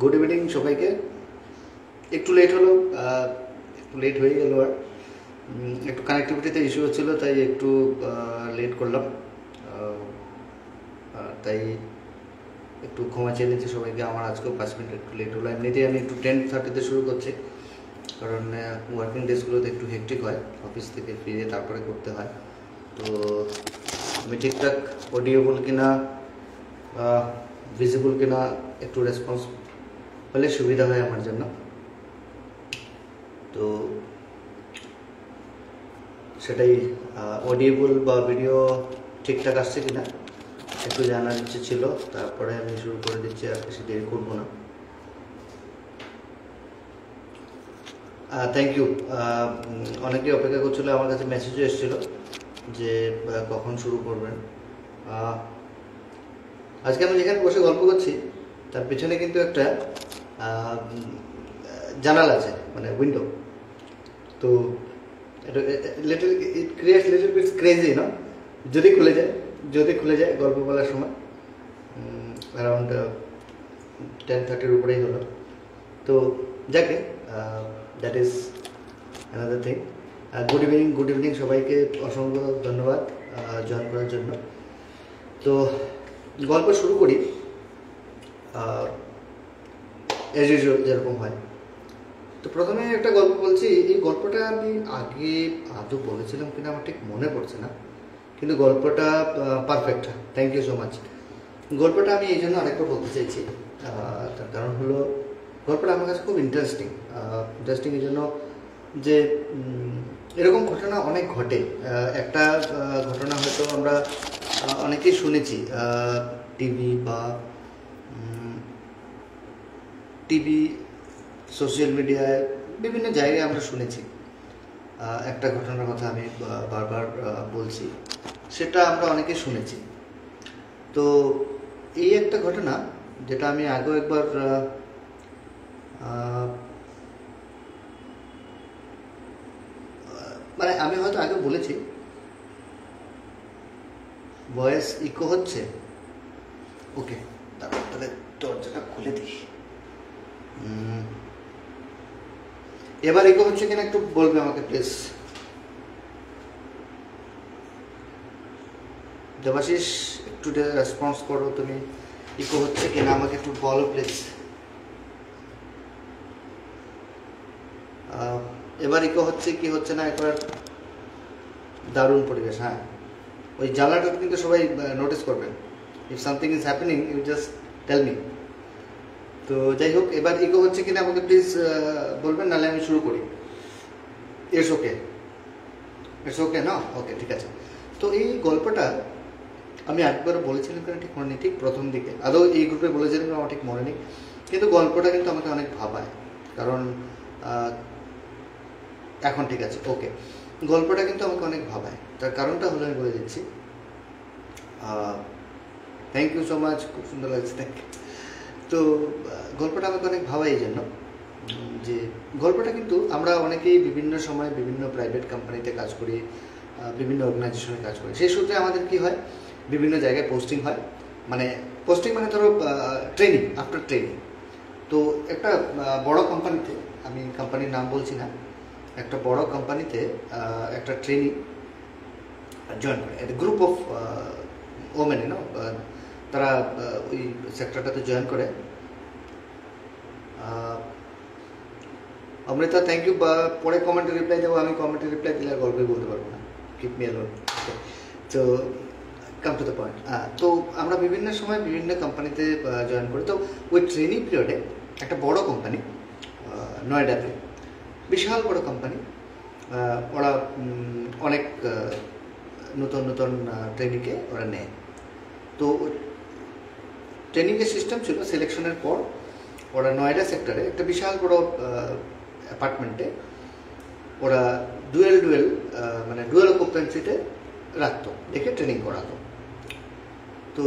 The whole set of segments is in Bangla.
গুড ইভিনিং সবাইকে। একটু লেট হলো, একটু লেট হয়ে গেল, আর একটু কানেক্টিভিটিতে ইস্যু হচ্ছিলো, তাই একটু লেট করলাম। তাই একটু ক্ষমা চেয়ে নিচ্ছি সবাইকে। আমার আজকেও 5 মিনিট একটু লেট হলো। এমনিতেই আমি একটু 10:30-তে শুরু করছি, কারণ ওয়ার্কিং ডেজগুলোতে একটু হেক্টিক হয়, অফিস থেকে ফিরে তারপরে করতে হয়। তো আমি ঠিকঠাক অডিওবল কিনা ভিজিবল কিনা একটু রেসপন্স হলে সুবিধা হয় আমার জন্য। তো সেটাই, অডিওবল বা ভিডিও ঠিকঠাক আসছে কিনা একটু জানার ইচ্ছে ছিল, তারপরে আমি শুরু করে দিচ্ছি, আর বেশি দেরি করবো না। Thank you. অনেকেই অপেক্ষা করছিল, আমার কাছে মেসেজও এসেছিল যে কখন শুরু করবেন। আজকে আমি যেখানে বসে গল্প করছি তার পেছনে কিন্তু একটা জানালা আছে, মানে উইন্ডো। তো এটা little it creates little bit crazy, না? যদি খুলে যায় গল্প বলার সময় অ্যারাউন্ড 10:30-র উপরেই হলো। তো যাকে that is another thing. Good evening সবাইকে, অসংখ্য ধন্যবাদ জয়েন করার জন্য। তো গল্প শুরু করি অ্যাজ ইউজুয়াল যেরকম হয়। তো প্রথমে একটা গল্প বলছি। এই গল্পটা আমি আগে আদৌ বলেছিলাম কিনা আমার ঠিক মনে পড়ছে না, কিন্তু গল্পটা perfect. Thank you so much. গল্পটা আমি এই জন্য আরেকবার বলতে চাইছি, তার কারণ হলো গল্পটা আমার কাছে খুব ইন্টারেস্টিং এই জন্য যে এরকম ঘটনা অনেক ঘটে। একটা ঘটনা হয়তো আমরা অনেকেই শুনেছি টিভি সোশ্যাল মিডিয়ায় বিভিন্ন জায়গায় আমরা শুনেছি। একটা ঘটনার কথা আমি বারবার বলছি, সেটা আমরা অনেকে শুনেছি। তো এই একটা ঘটনা যেটা আমি আগেও একবার মানে আমি হয়তো আগে বলেছি। ভয়েস ইকো হচ্ছে, ওকে তাহলে দরজাটা খুলে দিই। এবার ইকো হচ্ছে কিনা একটু বলবে আমাকে প্লিজ। দেবাশিস একটু রেসপন্স করো, তুমি ইকো হচ্ছে কিনা আমাকে একটু বলো প্লিজ। এবার ইকো হচ্ছে কি হচ্ছে না একবার দারুণ পরিবেশ। হ্যাঁ, ওই জানলাটা কিন্তু সবাই নোটিস করবেন। If something is happening you just tell me. তো যাই হোক, এবার ইকো হচ্ছে কিনা আমাকে প্লিজ বলবেন, নাহলে আমি শুরু করি। ইটস ওকে না? ওকে, ঠিক আছে। তো এই গল্পটা আমি একবার বলেছিলাম কিনা ঠিক মনে নেই, ঠিক প্রথম দিকে আদৌ এই গ্রুপে বলেছিলাম আমার ঠিক মনে নেই, কিন্তু গল্পটা কিন্তু আমাকে অনেক ভাবায়। কারণ এখন ঠিক আছে, ওকে। গল্পটা কিন্তু আমাকে অনেক ভাবায়, তার কারণটা হলো আমি বলে দিচ্ছি। থ্যাংক ইউ সো মাচ, খুব সুন্দর লাগছে, থ্যাংক ইউ। তো গল্পটা আমাকে অনেক ভাবায় এই জন্য যে গল্পটা কিন্তু আমরা অনেকেই বিভিন্ন সময় বিভিন্ন প্রাইভেট কোম্পানিতে কাজ করি, বিভিন্ন অর্গানাইজেশনে কাজ করি। সেই সূত্রে আমাদের কি হয়, বিভিন্ন জায়গায় পোস্টিং হয়। মানে পোস্টিং মানে ধরো ট্রেনিং, আফটার ট্রেনিং। তো একটা বড় কোম্পানিতে, আমি কোম্পানির নাম বলছি না, একটা বড় কোম্পানিতে একটা ট্রেনিং জয়েন করে, একটা গ্রুপ অফ ওমেন, তারা ওই সেক্টরটাতে জয়েন করে। Amrita thank you. পরে কমেন্টে রিপ্লাই দেবো, আমি কমেন্টে রিপ্লাই দিলে আর গল্পই বলতে পারবো না, কিপ মি অ্যালোন। তো কাম টু দ্য পয়েন্ট। তো আমরা বিভিন্ন সময় বিভিন্ন কোম্পানিতে জয়েন করি। তো ওই ট্রেনিং পিরিয়ডে একটা বড় কোম্পানি, নয়ডাতে, বিশাল বড় কোম্পানি, ওরা অনেক নতুন ট্রেনিংকে ওরা নেয়। তো ট্রেনিংয়ের সিস্টেম ছিল, সিলেকশনের পর ওরা নয়ডা সেক্টরে একটা বিশাল বড় অ্যাপার্টমেন্টে ওরা ডুয়েল অকুপেন্সিতে রাখতো, দেখে ট্রেনিং করাতো। তো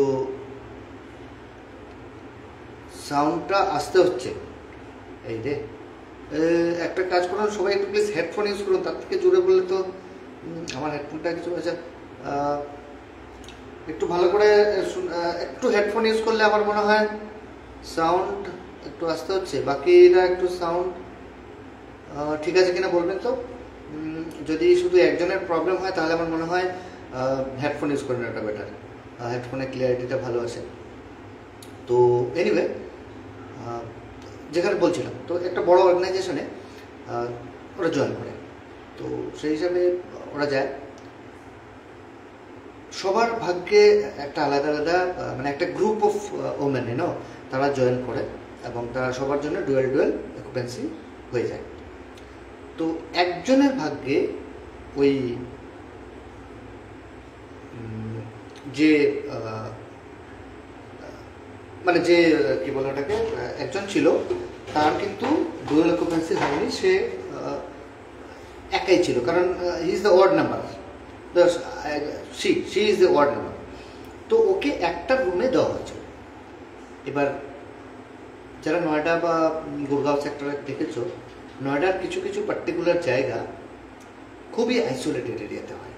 সাউন্ডটা আসতে হচ্ছে, এই রে, একটা কাজ করুন সবাই, একটু প্লিজ হেডফোন ইউজ করুন। তার থেকে জোরে বললে তো আমার হেডফোনটা কিছু আছে, একটু ভালো করে একটু হেডফোন ইউজ করলে আমার মনে হয় সাউন্ড একটু আসতে হচ্ছে, বাকিরা একটু সাউন্ড ঠিক আছে কিনা বলবেন তো। যদি শুধু একজনের প্রবলেম হয় তাহলে আমার মনে হয় হেডফোন ইউজ করে নেওয়াটা বেটার, হেডফোনের ক্লিয়ারিটিটা ভালো আছে। তো এনিওয়ে, যেখানে বলছিলাম, তো একটা বড় অর্গানাইজেশনে ওরা জয়েন করে, তো সেই হিসাবে ওরা যায়। সবার ভাগ্যে একটা আলাদা আলাদা মানে একটা গ্রুপ অফ ওমেন তারা জয়েন করে এবং তারা সবার জন্য ডুয়েল অকুপেন্সি হয়ে যায়। তো একজনের ভাগ্যে ওই যে মানে যে কি বলে ওটাকে, একজন ছিল, তার কিন্তু ডুয়েল অকুপেন্সি হয়নি, সে একাই ছিল, কারণ he is the word number, she is the word number. তো ওকে একটা রুমে দেওয়া হয়েছিল। এবার যারা নয়ডা বা গুরগাঁও সেক্টরে দেখেছো, নয়ডার কিছু কিছু পার্টিকুলার জায়গা খুবই আইসোলেটেড এরিয়াতে হয়,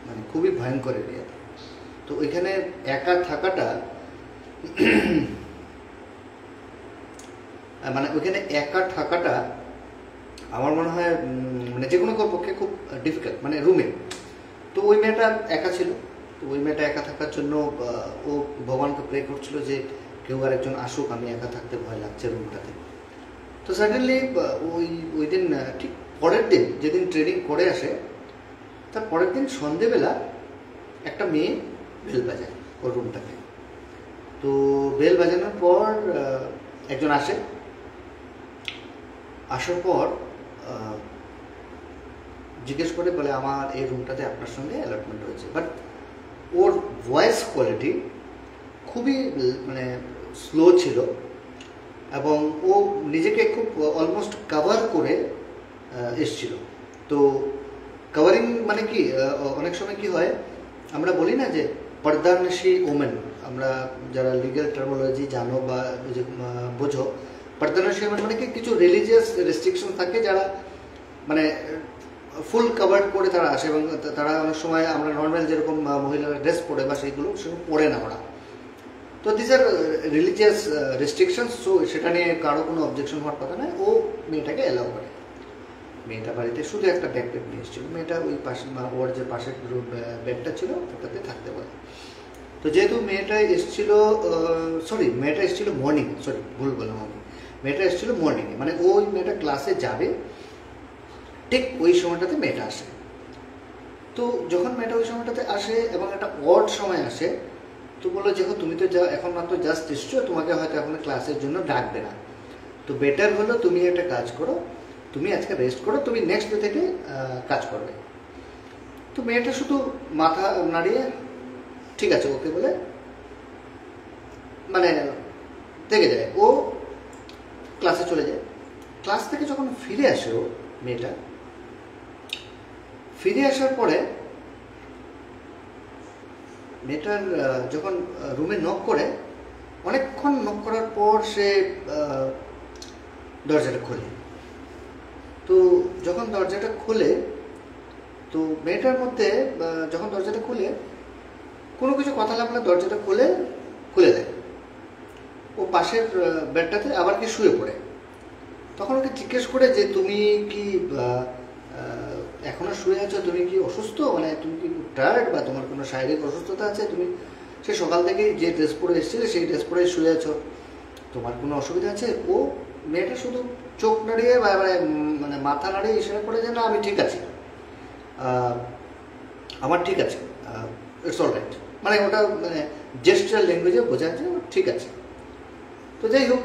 মানে খুবই ভয়ঙ্কর এরিয়াতে। তো ওইখানে একা থাকাটা মানে ওইখানে একা থাকাটা আমার মনে হয় মানে যে কোনো পক্ষে খুব ডিফিকাল্ট, মানে রুমে। তো ওই মেয়েটা একা ছিল, তো ওই মেয়েটা একা থাকার জন্য ও ভগবানকে প্রে করছিল যে কেউ আর একজন আসুক, আমি একা থাকতে ভয় লাগছে রুমটাতে। তো সাডেনলি ওই দিন ঠিক পরের দিন, যেদিন ট্রেনিং করে আসে, তার পরের দিন সন্ধেবেলা একটা মেয়ে বেল বাজায় ওর রুমটাকে। তো বেল বাজানোর পর একজন আসে, আসার পর জিজ্ঞেস করে, বলে আমার এই রুমটাতে আপনার সঙ্গে অ্যালটমেন্ট হয়েছে। বাট ওর ভয়েস কোয়ালিটি খুবই মানে স্লো ছিল এবং ও নিজেকে খুব অলমোস্ট কাভার করে এসছিল। তো কাভারিং মানে কি, অনেক সময় কি হয়, আমরা বলি না যে পর্দানশী ওমেন, আমরা যারা লিগ্যাল টার্মোলজি জানো বা বোঝো, পর্দানশী ওমেন মানে কি কিছু রিলিজিয়াস রেস্ট্রিকশন থাকে, যারা মানে ফুল কাভার্ড করে তারা আসে এবং তারা অনেক সময় আমরা নর্মাল যেরকম মহিলারা ড্রেস পরে বা সেইগুলো সেরকম পরে না ওরা। তো this are religious restrictions, so সেটা নিয়ে কারো কোনো অবজেকশন হওয়ার কথা নয়। ও মেয়েটাকে অ্যালাউ করে। মেয়েটা বাড়িতে শুধু একটা ব্যাকপ্যাক নিয়ে এসেছিল, মেয়েটা ওই পাশে ওর যে পাশের বেডটা ছিল ওটাতে থাকতে বলে। তো যেহেতু মেয়েটা এসেছিল মর্নিং, ভুল বললাম আমি, মেয়েটা এসেছিল মর্নিংয়ে, মানে ওই মেয়েটা ক্লাসে যাবে ঠিক ওই সময়টাতে মেয়েটা আসে। তো যখন মেয়েটা ওই সময়টাতে আসে এবং একটা অড সময় আসে, তো বললো যেহেতু তুমি তো এখন মাত্র জাস্ট এসছো, তোমাকে হয়তো এখন ক্লাসের জন্য ডাকবে না, তো বেটার হলো তুমি একটা কাজ করো, তুমি আজকে রেস্ট করো, তুমি নেক্সট ডে থেকে কাজ করবে। তো মেয়েটা শুধু মাথা নাড়িয়ে ঠিক আছে ওকে বলে মানে থেকে যায়, ও ক্লাসে চলে যায়। ক্লাস থেকে যখন ফিরে আসে ও মেয়েটা, ফিরে আসার পরে মেয়েটার যখন রুমে নক করে, অনেকক্ষণ নক করার পর সে দরজাটা খোলে। তো যখন দরজাটা খোলে, তো মেয়েটার মধ্যে যখন দরজাটা খুলে কোনো কিছু কথা লাগলে দরজাটা খুলে দেয়। ও পাশের বেডটাতে আবার কি শুয়ে পড়ে। তখন ওকে জিজ্ঞেস করে যে তুমি কি এখনো শুয়ে আছো, তুমি কি অসুস্থ, মানে তুমি কি টায়ার্ড বা তোমার কোনো শারীরিক অসুস্থতা আছে, তুমি সে সকাল থেকেই যে ড্রেস পরে এসেছিলে সেই ড্রেস পরে শুয়ে আছো, তোমার কোনো অসুবিধা আছে? ও মেয়েটা শুধু চোখ নাড়িয়ে মানে মাথা নাড়িয়ে ইশারা করে যে না আমি ঠিক আছি, আমার ঠিক আছে, ইটস অল রাইট, মানে ওটা মানে জেস্টার ল্যাঙ্গুয়েজে বোঝাচ্ছে ঠিক আছে। তো যাই হোক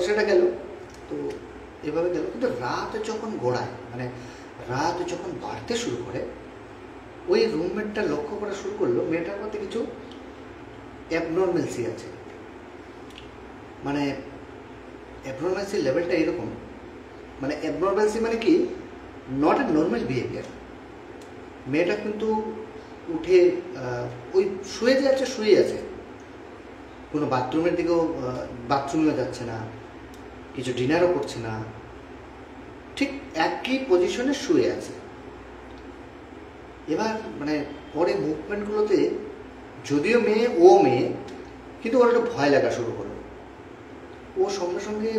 সেটা গেল, তো এভাবে গেল। কিন্তু রাত যখন গড়ায়, মানে রাত যখন বাড়তে শুরু করে, ওই রুমমেটটা লক্ষ্য করা শুরু করলো মেয়েটার মধ্যে কিছু অ্যাবনর্মালসি আছে। মানে অ্যাবনর্মালসি লেভেলটা এরকম, মানে অ্যাবনর্মালসি মানে কি, নট এ নর্মাল বিহেভিয়ার। মেয়েটা কিন্তু উঠে ওই শুয়ে আছে, কোনো বাথরুমের দিকেও বাথরুমে যাচ্ছে না, কিছু ডিনারও করছে না, ঠিক একই পজিশনে শুয়ে আছে। এবার মানে পরে মুভমেন্টগুলোতে যদিও মেয়ে, কিন্তু ওর একটু ভয় লাগা শুরু হলো। ও সঙ্গে সঙ্গে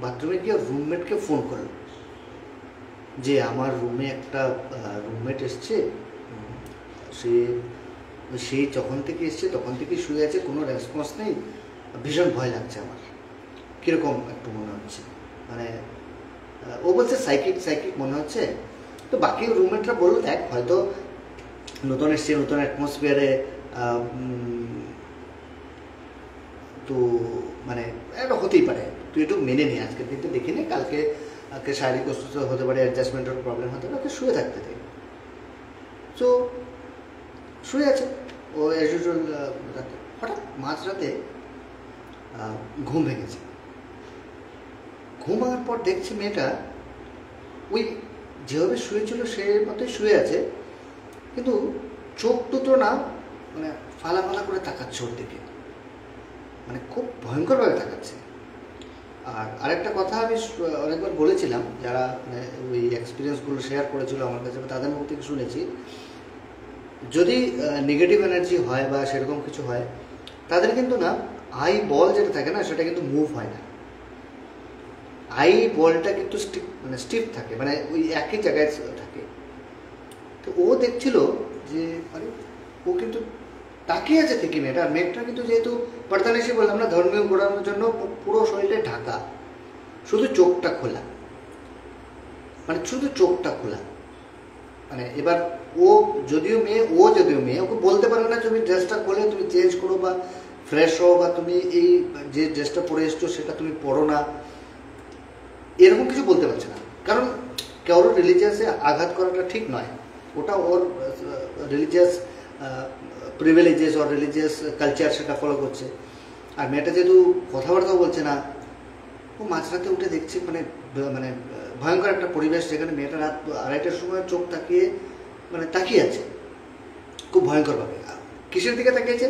বাথরুমে গিয়ে রুমমেটকে ফোন করলো যে আমার রুমে একটা রুমমেট এসছে, সে যখন থেকে এসছে তখন থেকে শুয়ে আছে, কোনো রেসপন্স নেই, ভীষণ ভয় লাগছে আমার, কীরকম একটু মনে হচ্ছে, মানে ও বলছে সাইকিক মনে হচ্ছে। তো বাকি রুমমেটরা বললো দেখ হয়তো নতুন এসছে, নতুন অ্যাটমসফিয়ারে, তো মানে এটা হতেই পারে, তুই একটু মেনে নে, আজকের দিনটা দেখে নে, কালকে শারীরিক অসুস্থ হতে পারে, অ্যাডজাস্টমেন্টের প্রবলেম হতে পারে, ওকে শুয়ে থাকতে দেয়। তো শুয়ে আছে ও অ্যাজ ইউজুয়াল রাতে, হঠাৎ মাঝরাতে ঘুম ভেঙেছে। ঘুম ভাঙার পর দেখছি মেয়েটা ওই যেভাবে শুয়েছিল সে মতোই শুয়ে আছে, কিন্তু চোখ দুটো না মানে ফালা করে তাকাচ্ছে ওর দিকে, মানে খুব ভয়ঙ্করভাবে তাকাচ্ছে। আর আরেকটা কথা আমি অনেকবার বলেছিলাম, যারা মানে ওই এক্সপিরিয়েন্সগুলো শেয়ার করেছিল আমার কাছে, তাদের মুখ থেকে শুনেছি, যদি নেগেটিভ এনার্জি হয় বা সেরকম কিছু হয়, তাদের কিন্তু না আই বল যেটা থাকে না সেটা কিন্তু মুভ হয় না, আই বলটা কিন্তু স্টিফ থাকে, মানে ওই একই জায়গায় থাকে। তো ও দেখছিল যে মানে ও কিন্তু তাকিয়ে আছে ঠিকই মেয়েটা, আর মেয়েটা কিন্তু যেহেতু পর্দানিশি বললাম না, ধর্মীয় ঘোরানোর জন্য পুরো শরীরে ঢাকা, শুধু চোখটা খোলা, মানে শুধু চোখটা খোলা। মানে এবার ও যদিও মেয়ে ওকে বলতে পারবে না তুমি ড্রেসটা খোলে তুমি চেঞ্জ করো বা ফ্রেশ হও, বা তুমি এই যে ড্রেসটা পরে এসছো সেটা তুমি পরো না, এরকম কিছু বলতে পারছে না, কারণ কারোর রিলিজিয়াসে আঘাত করাটা ঠিক নয়, ওটা ওর রিলিজিয়াস প্রিভিলেজেস ওর রিলিজিয়াস কালচার সেটা ফলো করছে। আর মেয়েটা যেহেতু কথাবার্তাও বলছে না, ও মাঝরাতে উঠে দেখছি মানে মানে ভয়ঙ্কর একটা পরিবেশ, যেখানে মেয়েটা রাত 2:30টার সময় চোখ তাকিয়ে আছে খুব ভয়ঙ্করভাবে। কিসের দিকে তাকিয়েছে?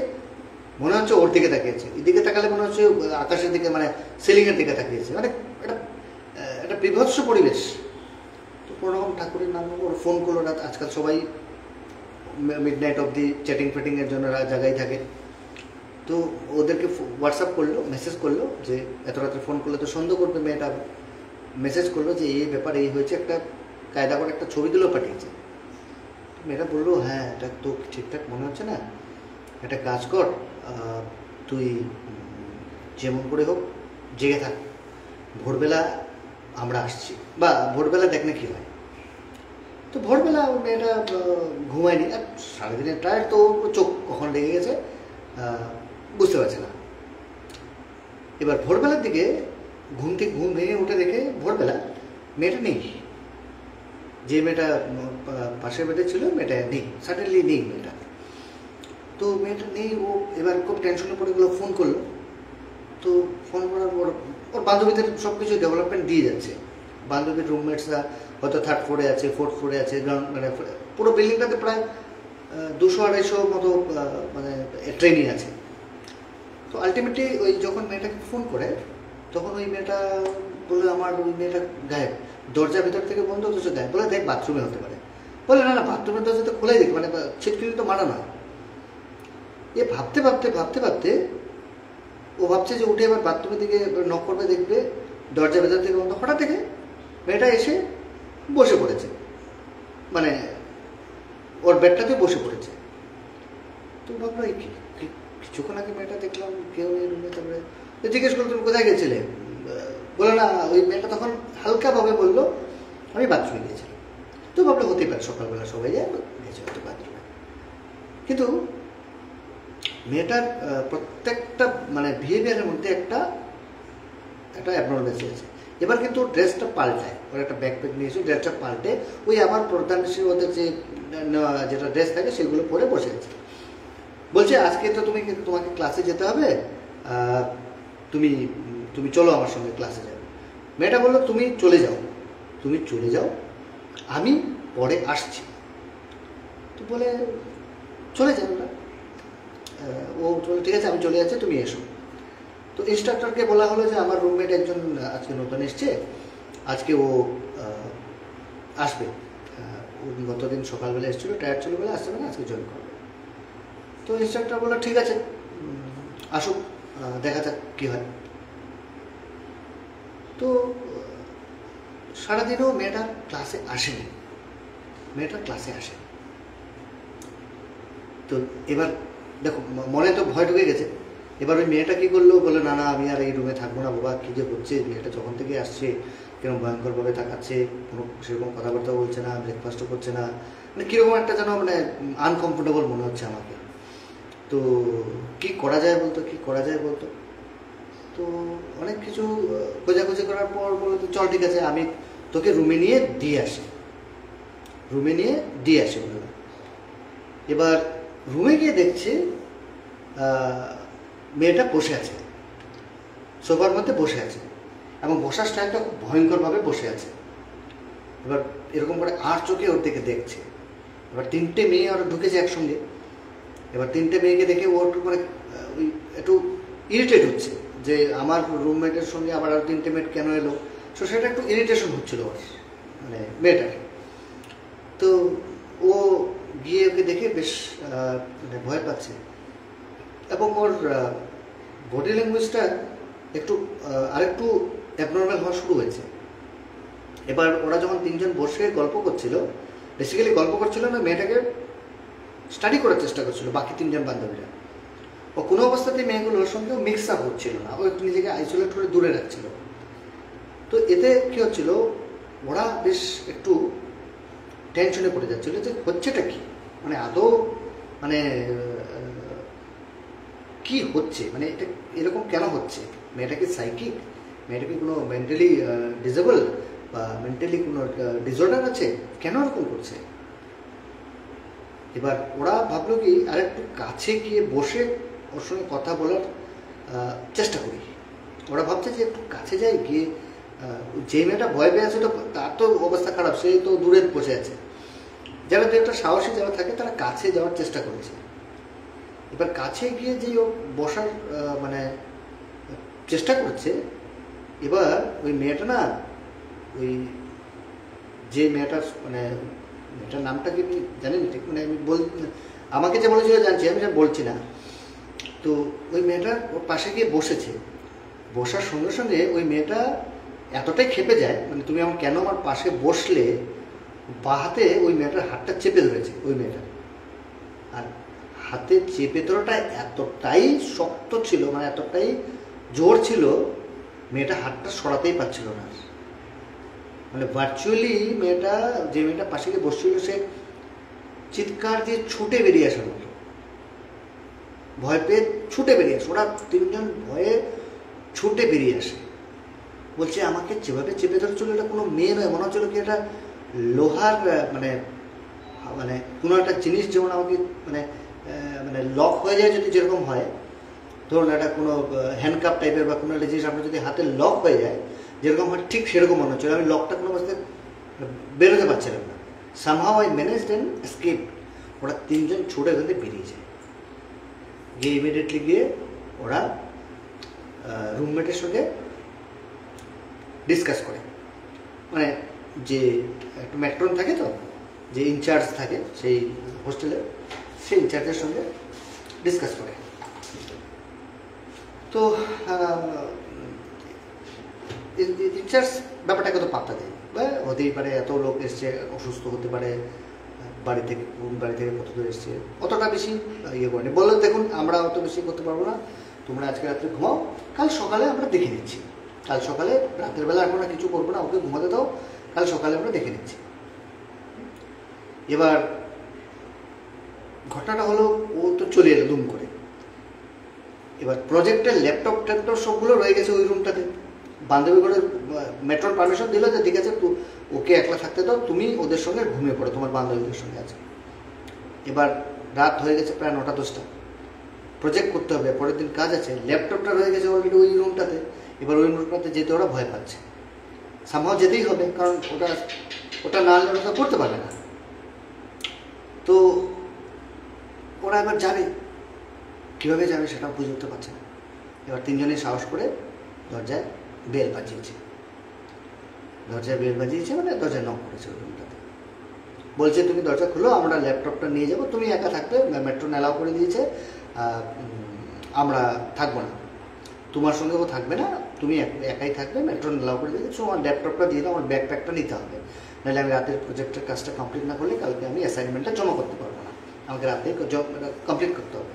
মনে হচ্ছে ওর দিকে তাকিয়েছে, এদিকে তাকালে মনে হচ্ছে আকাশের দিকে, মানে সিলিংয়ের দিকে তাকিয়েছে, মানে একটা বিভৎস পরিবেশ। তো কোনোরকম ঠাকুরের নাম ওর ফোন করলো রাত, আজকাল সবাই মিড নাইট অবধি চ্যাটিং ফ্যাটিংয়ের জন্য জায়গায় থাকে, তো ওদেরকে হোয়াটসঅ্যাপ করলো, মেসেজ করলো যে এত রাত্রে ফোন করলে তো সন্দেহ করবে মেয়েটা, মেসেজ করলো যে এই ব্যাপার এই হয়েছে, একটা কায়দা করে একটা ছবি তুলেও পাঠিয়েছে। মেয়েটা বললো হ্যাঁ এটা তো ঠিকঠাক মনে হচ্ছে না, একটা কাজ কর, তুই যেমন করে হোক জেগে থাক, ভোরবেলা আমরা আসছি, বা ভোরবেলা দেখ না কী হয়। তো ভোরবেলা মেয়েটা ঘুমায়নি, আর সারাদিনের টায়ার্ড, তো চোখ কখন লেগে গেছে বুঝতে পারছে না। এবার ভোরবেলার দিকে ঘুম ভেঙে উঠে দেখে ভোরবেলা মেয়েটা নেই, যে মেয়েটা পাশের বেডে ছিল মেয়েটা নেই, সাডেনলি নেই মেয়েটা। তো মেয়েটা নেই, ও এবার খুব টেনশনে পড়ে গেলো, ফোন করলো। তো ফোন করার পর ওর বান্ধবীদের সব কিছু ডেভেলপমেন্ট দিয়ে যাচ্ছে, বান্ধবীর রুমমেটসরা হয়তো 3rd ফ্লোরে আছে, 4th ফ্লোরে আছে, মানে পুরো বিল্ডিংটাতে প্রায় 200-250 মতো মানে ট্রেনই আছে। তো আলটিমেটলি ওই যখন মেয়েটাকে ফোন করে, তখন ওই মেয়েটা বলে আমার ওই মেয়েটা গায়েব, দরজার ভিতর থেকে বন্ধ হচ্ছে গায়েব, বলে দেখ বাথরুমে হতে পারে, বলে না বাথরুমের দরজা তো খোলাই দেখি, মানে ছিটকিনি তো মারা নয়। এ ভাবতে ও ভাবছে যে উঠে এবার বাথরুমের দিকে নক করবে, দেখবে দরজার ভেতর থেকে বন্ধ, হঠাৎ থেকে মেয়েটা এসে বসে পড়েছে, মানে ওর বেডটাতে বসে পড়েছে। তো ভাবলো কিছুক্ষণ আগে মেয়েটা দেখলাম কেউ নেই রুমে, তারপরে জিজ্ঞেস করলো তুমি কোথায় গেছিলে, বলে না ওই মেয়েটা তখন হালকাভাবে বললো আমি বাথরুমে গিয়েছিলাম। তো ভাবলো হতেই পারে সকালবেলা সবাই যায় গেছে হয়তো বাথরুমে, কিন্তু মেয়েটার প্রত্যেকটা মানে বিহেভিয়ারের মধ্যে একটা অ্যাবনর্মালিটি আছে। এবার কিন্তু ড্রেসটা পাল্টায়, ওর একটা ব্যাকপ্যাক নিয়েছে, ড্রেসটা পাল্টে ওই আমার প্রধানশী ওদের যেটা ড্রেস থাকে সেগুলো পরে বসে আছে। বলছে আজকে তো তোমাকে ক্লাসে যেতে হবে, তুমি চলো আমার সঙ্গে ক্লাসে যাবে। মেয়েটা বললো তুমি চলে যাও আমি পরে আসছি। তো বলে চলে যাও না, ও ঠিক আছে আমি চলে যাচ্ছি তুমি এসো। তো ইনস্ট্রাক্টরকে বলা হলো যে আমার রুমমেট একজন আজকে নতুন এসছে, আজকে ও আসবে, গতদিন সকালবেলা এসেছিল, টায়ার্ড ছিল বলে আসছে না, আজকে জয়েন করবে। তো ইনস্ট্রাক্টর বললো ঠিক আছে আসুক। দেখা যাক কী হয়। তো সারাদিনও মেয়েটা ক্লাসে আসেনি, তো এবার দেখো মনে তো ভয় ঢুকে গেছে। এবার ওই মেয়েটা কী করলো, বলে না না আমি আর এই রুমে থাকবো না বাবা, কী যে হচ্ছে, মেয়েটা যখন থেকে আসছে কিরকম ভয়ঙ্করভাবে তাকাচ্ছে, কোনো সেরকম কথাবার্তা বলছে না, ব্রেকফাস্টও করছে না, মানে কীরকম একটা যেন মানে আনকমফোর্টেবল মনে হচ্ছে আমাকে। তো কি করা যায় বলতো, তো অনেক কিছু খোঁজাখুঁজি করার পর বলতো চল ঠিক আছে আমি তোকে রুমে নিয়ে দিয়ে আসি বললাম। এবার রুমে গিয়ে দেখছে মেয়েটা বসে আছে, সোফার মধ্যে বসে আছে, এবং বসার স্টাইলটা খুব ভয়ঙ্করভাবে বসে আছে। এবার এরকম করে আর চোখে ওর দিকে দেখছে। এবার 3টে মেয়ে ওরা ঢুকেছে একসঙ্গে। এবার 3টে মেয়েকে দেখে ও একটু মানে ওই একটু ইরিটেট হচ্ছে যে আমার রুমমেটের সঙ্গে আবার আর 3টে মেয়ে কেন এলো। সো সেটা একটু ইরিটেশন হচ্ছিল ওর, মানে মেয়েটাকে। তো ও গিয়ে ওকে দেখে বেশ মানে ভয় পাচ্ছে, এবং ওর বডি ল্যাঙ্গুয়েজটা একটু আরেকটু অ্যাবনর্মাল হওয়া শুরু হয়েছে। এবার ওরা যখন 3জন বসে গল্প করছিল, বেসিক্যালি গল্প করছিল না, মেয়েটাকে স্টাডি করার চেষ্টা করছিল বাকি 3জন বান্ধবীরা। ও কোনো অবস্থাতেই মেয়েগুলোর সঙ্গেও মিক্স আপ হচ্ছিল না, ও একটু নিজেকে আইসোলেট করে দূরে রাখছিল। তো এতে কী হচ্ছিল, ওরা বেশ একটু টেনশনে পড়ে যাচ্ছিল যে হচ্ছেটা কি, মানে আদৌ মানে কি হচ্ছে, মানে এটা এরকম কেন হচ্ছে, মেয়েটা কি সাইকিক, মেয়েটা কি কোনো মেন্টালি ডিসেবল বা মেন্টালি কোনো ডিসঅর্ডার আছে, কেন এরকম করছে। এবার ওরা ভাবলো কি আর একটু কাছে গিয়ে বসে ওর সঙ্গে কথা বলার চেষ্টা করি। ওরা ভাবছে যে একটু কাছে যাই, গিয়ে যে মেয়েটা ভয় পেয়ে আছে তো তার তো অবস্থা খারাপ, সে তো দূরে বসে আছে। যারা তো একটা সাহসী যারা থাকে তারা কাছে যাওয়ার চেষ্টা করেছে। এবার কাছে গিয়ে যে ও বসার মানে চেষ্টা করছে, এবার ওই মেয়েটা না, ওই যে মেয়েটার মানে মেয়েটার নামটা কি আমি জানি না ঠিক, মানে আমি আমাকে যে বলেছিল জানছি, আমি বলছি না। তো ওই মেয়েটা ওর পাশে গিয়ে বসেছে, বসার সঙ্গে সঙ্গে ওই মেয়েটা এতটাই খেপে যায়, মানে তুমি আমার কেন আমার পাশে বসলে, বা হাতে ওই মেয়েটার হাতটা চেপে ধরেছে ওই মেয়েটা। আর হাতে চেপে ধরাটা এতটাই শক্ত ছিল, মানে এতটাই জোর ছিল, মেয়েটা হাতটা সরাতেই পারছিল না। মানে ভার্চুয়ালি মেয়েটা, যে মেয়েটা পাশে গিয়ে বসছিল, সে চিৎকার দিয়ে ছুটে বেরিয়ে আসার মতো, ভয় পেয়ে ছুটে বেরিয়ে আসে। ওরা 3জন ভয়ে ছুটে বেরিয়ে আসে, বলছে আমাকে যেভাবে চেপে ধরেছিল এটা কোনো মেয়ে নয়, মনে হচ্ছিল কি এটা লোহার মানে মানে কোনো একটা জিনিস যেমন আমাকে মানে মানে লক হয়ে যায়, যদি যেরকম হয়, ধরুন একটা কোনো হ্যান্ডকাপ টাইপের বা কোনো একটা জিনিস আপনার যদি হাতে লক হয়ে যায় যেরকম হয়, ঠিক সেরকম মনে হচ্ছিল। আমি লকটা কোনো অবস্থায় বেরোতে পারছিলাম না। Somehow I managed and escape. ওরা 3জন ছুটে ওখানে বেরিয়ে যায়, গিয়ে ইমিডিয়েটলি গিয়ে ওরা রুমমেটের সঙ্গে ডিসকাস করে, মানে যে একটা ম্যাট্রন থাকে, তো যে ইনচার্জ থাকে সেই হোস্টেলে, সেই ইনচার্জের সঙ্গে ডিসকাস করে। তো ইনচার্জ ব্যাপারটাকে তো পাত্তা দেয়, বা হতেই পারে এত লোক এসছে, অসুস্থ হতে পারে, বাড়ি থেকে কত দূর এসছে, অতটা বেশি ইয়ে করেনি। বললো দেখুন আমরা অত বেশি করতে পারবো না, তোমরা আজকে রাত্রে ঘুমাও, কাল সকালে আমরা দেখে নিচ্ছি, কাল সকালে, রাতের বেলা এখন কিছু করবো না, ওকে ঘুমাতে দাও, কাল সকালে আমরা দেখে নিচ্ছি। এবার ঘটনাটা হলো, ও তো চলে এলো দুম করে। এবার প্রজেক্টের ল্যাপটপ ট্যাপটপ সবগুলো রয়ে গেছে ওই রুমটাতে। বান্ধবী করে মেট্রোর পারমিশন দিল যে ঠিক আছে ওকে একলা থাকতে দাও, তুমি ওদের সঙ্গে ঘুমিয়ে পড়ো, তোমার বান্ধবীদের সঙ্গে আছে। এবার রাত হয়ে গেছে প্রায় 9টা-10টা, প্রজেক্ট করতে হবে, পরের দিন কাজ আছে, ল্যাপটপটা রয়ে গেছে অলরেডি ওই রুমটাতে। এবার ওই রুমটাতে যেতে ওরা ভয় পাচ্ছে, সামহাও যেতেই হবে, কারণ ওটা না হলে ওরা করতে পারবে না। তো ওরা এবার যাবে, কীভাবে যাবে সেটাও বুঝে উঠতে পারছে না। এবার 3জনেই সাহস করে দরজায় বেল বাজিয়েছে, মানে দরজায় নক করেছে ওই রুমটাতে। বলছে তুমি দরজা খুলো, আমরা ল্যাপটপটা নিয়ে যাবো, তুমি একা থাকবে, মেট্রো অ্যালাউ করে দিয়েছে, আমরা থাকবো না। তোমার সঙ্গে ও থাকবে না, তুমি একাই থাকবে, ম্যাট্রন অ্যালাউ করে দিয়েছে, আমার ল্যাপটপটা দিয়ে দাও, আমার ব্যাকপ্যাকটা নিতে হবে, নাহলে আমি রাতের প্রজেক্টের কাজটা কমপ্লিট না করলে কালকে আমি অ্যাসাইনমেন্টটা জমা করতে পারবো না, আমাকে রাতে কমপ্লিট করতে হবে।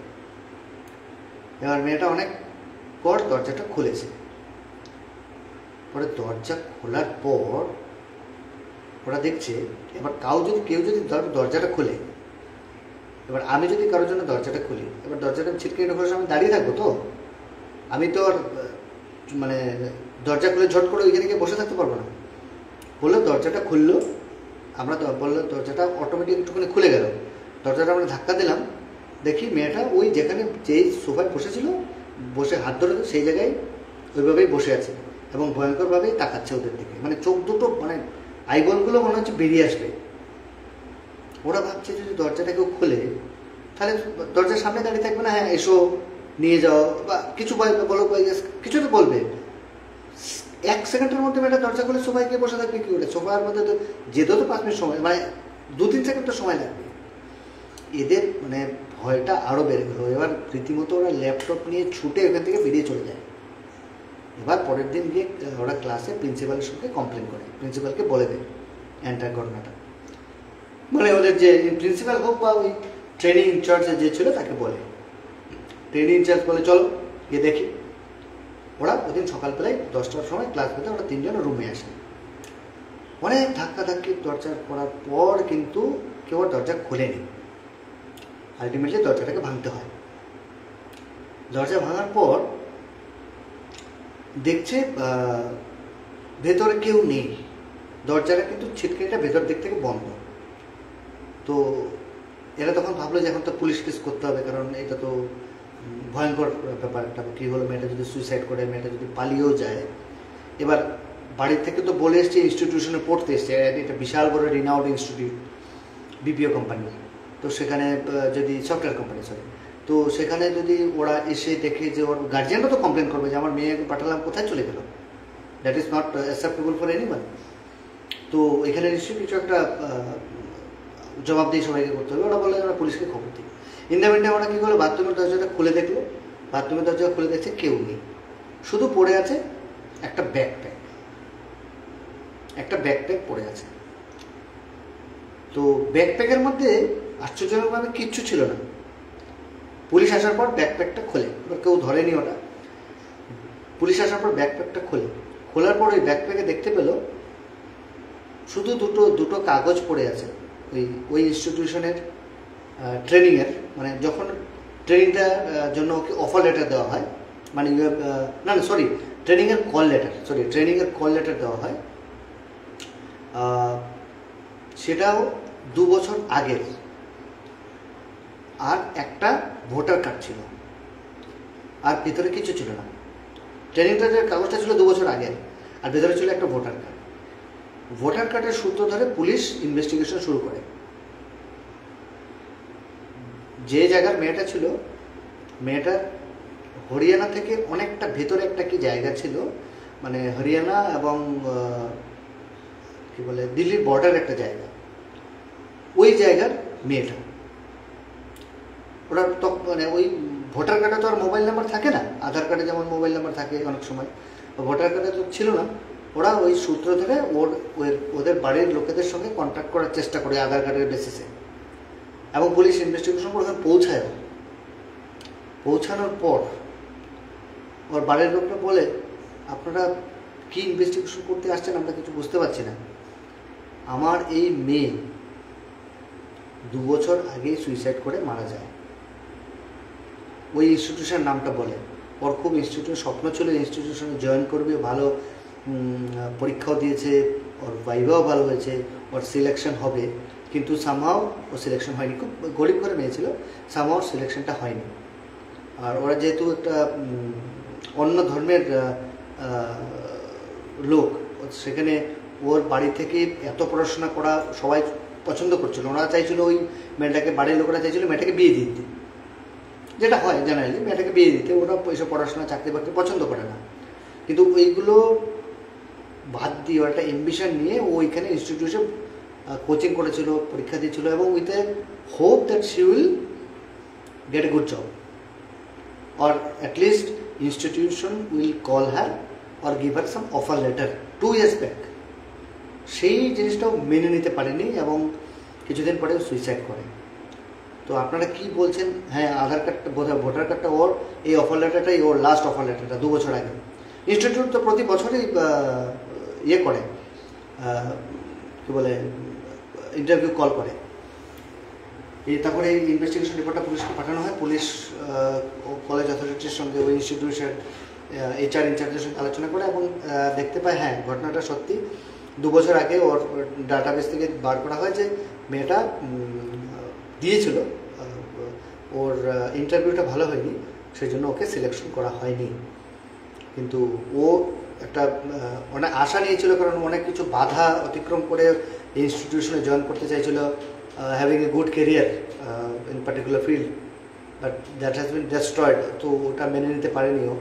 এবার মেয়েটা অনেক পর দরজাটা খুলেছে, পরে দরজা খোলার পর ওরা দেখছে এবার কেউ যদি দরজাটা খুলে, এবার আমি যদি কারোর জন্য দরজাটা খুলি, এবার দরজাটা ছিটকে খোলার সময় দাঁড়িয়ে থাকবো তো, আমি তো আর মানে দরজা খুলে ঝট করে ওইখানে গিয়ে বসে থাকতে পারবো না। বললো দরজাটা খুললো, আমরা বললো দরজাটা অটোমেটিক একটুখানি খুলে গেল, দরজাটা আমরা ধাক্কা দিলাম, দেখি মেয়েটা ওই যেখানে যেই সোফায় বসেছিল, বসে হাত ধরে সেই জায়গায় ওইভাবেই বসে আছে এবং ভয়ঙ্করভাবেই তাকাচ্ছে ওদের দিকে, মানে চোখ দুটো মানে আইবলগুলো মনে হচ্ছে বেরিয়ে আসবে। ওরা ভাবছে যদি দরজাটা কেউ খুলে তাহলে দরজার সামনে দাঁড়িয়ে থাকবে না, হ্যাঁ এসো নিয়ে যাও বা কিছু বলো, কিছু তো বলবে। 1 সেকেন্ডের মধ্যে মেয়েটা দরজা খুলে সোফায় গিয়ে বসে থাকবে কি করে? সোফার মধ্যে তো যেতেও তো 5 মিনিট সময়, মানে 2-3 সেকেন্ড তো সময় লাগবে। এদের মানে ভয়টা আরও বেড়ে গেলো। এবার রীতিমতো ওরা ল্যাপটপ নিয়ে ছুটে ওখান থেকে বেরিয়ে চলে যায়। এবার পরের দিন গিয়ে ওরা ক্লাসে প্রিন্সিপালের সঙ্গে কমপ্লেন করে, প্রিন্সিপালকে বলে দেয় এন্টার ঘটনাটা, মানে ওদের যে প্রিন্সিপাল হোক বা ওই ট্রেনিং ইনচার্জ যে ছিল তাকে বলে, ট্রেনিং ইনচার্জ বলে চলো গিয়ে দেখি। ওরা ওদিন সকালবেলায় 10টার সময় ক্লাস করতে ওরা 3 জন রুমে আসে। অনেক ধাক্কাধাক্কি দরজা করার পর কিন্তু কেউ দরজা খোলেনি, আলটিমেটলি দরজাটাকে ভাঙতে হয়। দরজা ভাঙার পর দেখছে ভেতরে কেউ নেই, দরজাটা কিন্তু ছিটকেটা ভেতর দিক থেকে বন্ধ। তো এরা তখন ভাবলো যে এখন তো পুলিশ কেস করতে হবে, কারণ এটা তো ভয়ঙ্কর ব্যাপার একটা, কী হলো মেয়েটা যদি সুইসাইড করে, মেয়েটা যদি পালিয়েও যায়। এবার বাড়ির থেকে তো বলে এসছে ইনস্টিটিউশনে পড়তে এসছে, এটা বিশাল বড় রিনাউড ইনস্টিটিউট, বিপিও কোম্পানি, তো সেখানে যদি সফটওয়্যার কোম্পানি সরি, তো সেখানে যদি ওরা এসে দেখে যে ওর গার্জিয়ানরা তো কমপ্লেন করবে যে আমার মেয়েকে পাঠালাম কোথায় চলে গেল, that is not acceptable for anyone. তো এখানে নিশ্চয়ই কিছু একটা জবাবদিহি সবাইকে করতে হবে। ওরা বলে ওরা পুলিশকে খবর দিই। ইন দ্য মিনটাইম ওরা কী করলো, বাথরুমের দরজাটা খুলে দেখলো, বাথরুমের দরজা খুলে দেখছে কেউ নেই, শুধু পড়ে আছে একটা ব্যাকপ্যাক পড়ে আছে। তো ব্যাকপ্যাকের মধ্যে আশ্চর্যজনকভাবে কিচ্ছু ছিল না। পুলিশ আসার পর ব্যাকপ্যাকটা খোলে, এবার কেউ ধরেনি ওটা। পুলিশ আসার পর ব্যাকপ্যাকটা খোলার পর ওই ব্যাকপ্যাকে দেখতে পেল শুধু দুটো কাগজ পড়ে আছে, ওই ইনস্টিটিউশনের ট্রেনিংয়ের, মানে যখন ট্রেনিংটার জন্য ওকে অফার লেটার দেওয়া হয়, মানে ট্রেনিংয়ের কল লেটার দেওয়া হয়, সেটাও 2 বছর আগের। আর একটা ভোটার কার্ড ছিল, আর ভিতরে কিছু ছিল না। ট্রেনিংটা যে কাগজটা ছিল 2 বছর আগের, আর ভেতরে ছিল একটা ভোটার কার্ড। ভোটার কার্ডের সূত্র ধরে পুলিশ ইনভেস্টিগেশন শুরু করে। যে জায়গার মেয়েটা ছিল, মেয়েটা হরিয়ানা থেকে অনেকটা ভেতরে একটা কি জায়গা ছিল, মানে হরিয়ানা এবং কি বলে দিল্লির বর্ডার একটা জায়গা, ওই জায়গার মেয়েটা। ওরা তো মানে ওই ভোটার কার্ডে তো আর মোবাইল নাম্বার থাকে না, আধার কার্ডে যেমন মোবাইল নাম্বার থাকে অনেক সময়, ভোটার কার্ডে তো ছিল না। ওরা ওই সূত্র ধরে ওদের বাড়ির লোকেদের সঙ্গে কন্ট্যাক্ট করার চেষ্টা করে আধার কার্ডের বেসিসে, এবং পুলিশ ইনভেস্টিগেশন করে ওখানে পৌঁছানোর পর ওর বাড়ির লোকরা বলে আপনারা কি ইনভেস্টিগেশন করতে আসছেন, আমরা কিছু বুঝতে পারছি না। আমার এই মেয়ে 2 বছর আগেই সুইসাইড করে মারা যায়। ওই ইনস্টিটিউশনের নামটা বলে, ওর খুব ইনস্টিটিউশন স্বপ্ন ছিল, ইনস্টিটিউশনে জয়েন করবে, ভালো পরীক্ষাও দিয়েছে, ওর ভাইভাও ভালো হয়েছে, ওর সিলেকশন হবে, কিন্তু সামহাও ও সিলেকশন হয়নি। খুব গরিব করে মেয়ে ছিল, সামহাও সিলেকশনটা হয়নি। আর ওরা যেহেতু একটা অন্য ধর্মের লোক, সেখানে ওর বাড়ি থেকে এত পড়াশোনা করা সবাই পছন্দ করছিল। ওরা চাইছিল ওই মেয়েটাকে, বাড়ির লোকেরা চাইছিল মেয়েটাকে বিয়ে দিয়ে দিতে, যেটা হয় জেনারেলি, মেয়েটাকে বিয়ে দিতে। ওরা এসব পড়াশোনা চাকরি বাকরি পছন্দ করে না, কিন্তু ওইগুলো বাদ দিয়ে একটা অ্যাম্বিশন নিয়ে ও ওইখানে ইনস্টিটিউশন কোচিং করেছিল, পরীক্ষা দিয়েছিল, এবং with a hope that she will get a good job, or at least institution will call her or give her some offer letter 2 years back. সেই জিনিসটাও মেনে নিতে পারেনি এবং কিছুদিন পরে সুইসাইড করে। তো আপনারা কি বলছেন? হ্যাঁ, আধার কার্ডটা ভোটার কার্ডটা ওর, এই অফার লেটারটাই ওর, লাস্ট অফার লেটারটা 2 বছর আগে। ইনস্টিটিউট তো প্রতি বছরই ইয়ে করে, কী বলে, ইন্টারভিউ কল করে। তারপরে এই ইনভেস্টিগেশন রিপোর্টটা পুলিশকে পাঠানো হয়। পুলিশ কলেজ অথরিটির সঙ্গে ওই ইনস্টিটিউটের HR ইনচার্জের সঙ্গে আলোচনা করে এবং দেখতে পায় হ্যাঁ ঘটনাটা সত্যি। 2 বছর আগে ওর ডাটাবেস থেকে বার করা হয় যে মেয়েটা দিয়েছিল, ওর ইন্টারভিউটা ভালো হয়নি, সেই জন্য ওকে সিলেকশন করা হয়নি। কিন্তু ও একটা অনেক আশা নিয়েছিল, কারণ অনেক কিছু বাধা অতিক্রম করে ইনস্টিটিউশনে জয়েন করতে চাইছিল, having a good career in particular field, but that has been destroyed. তো ওটা মেনে নিতে পারেনি ও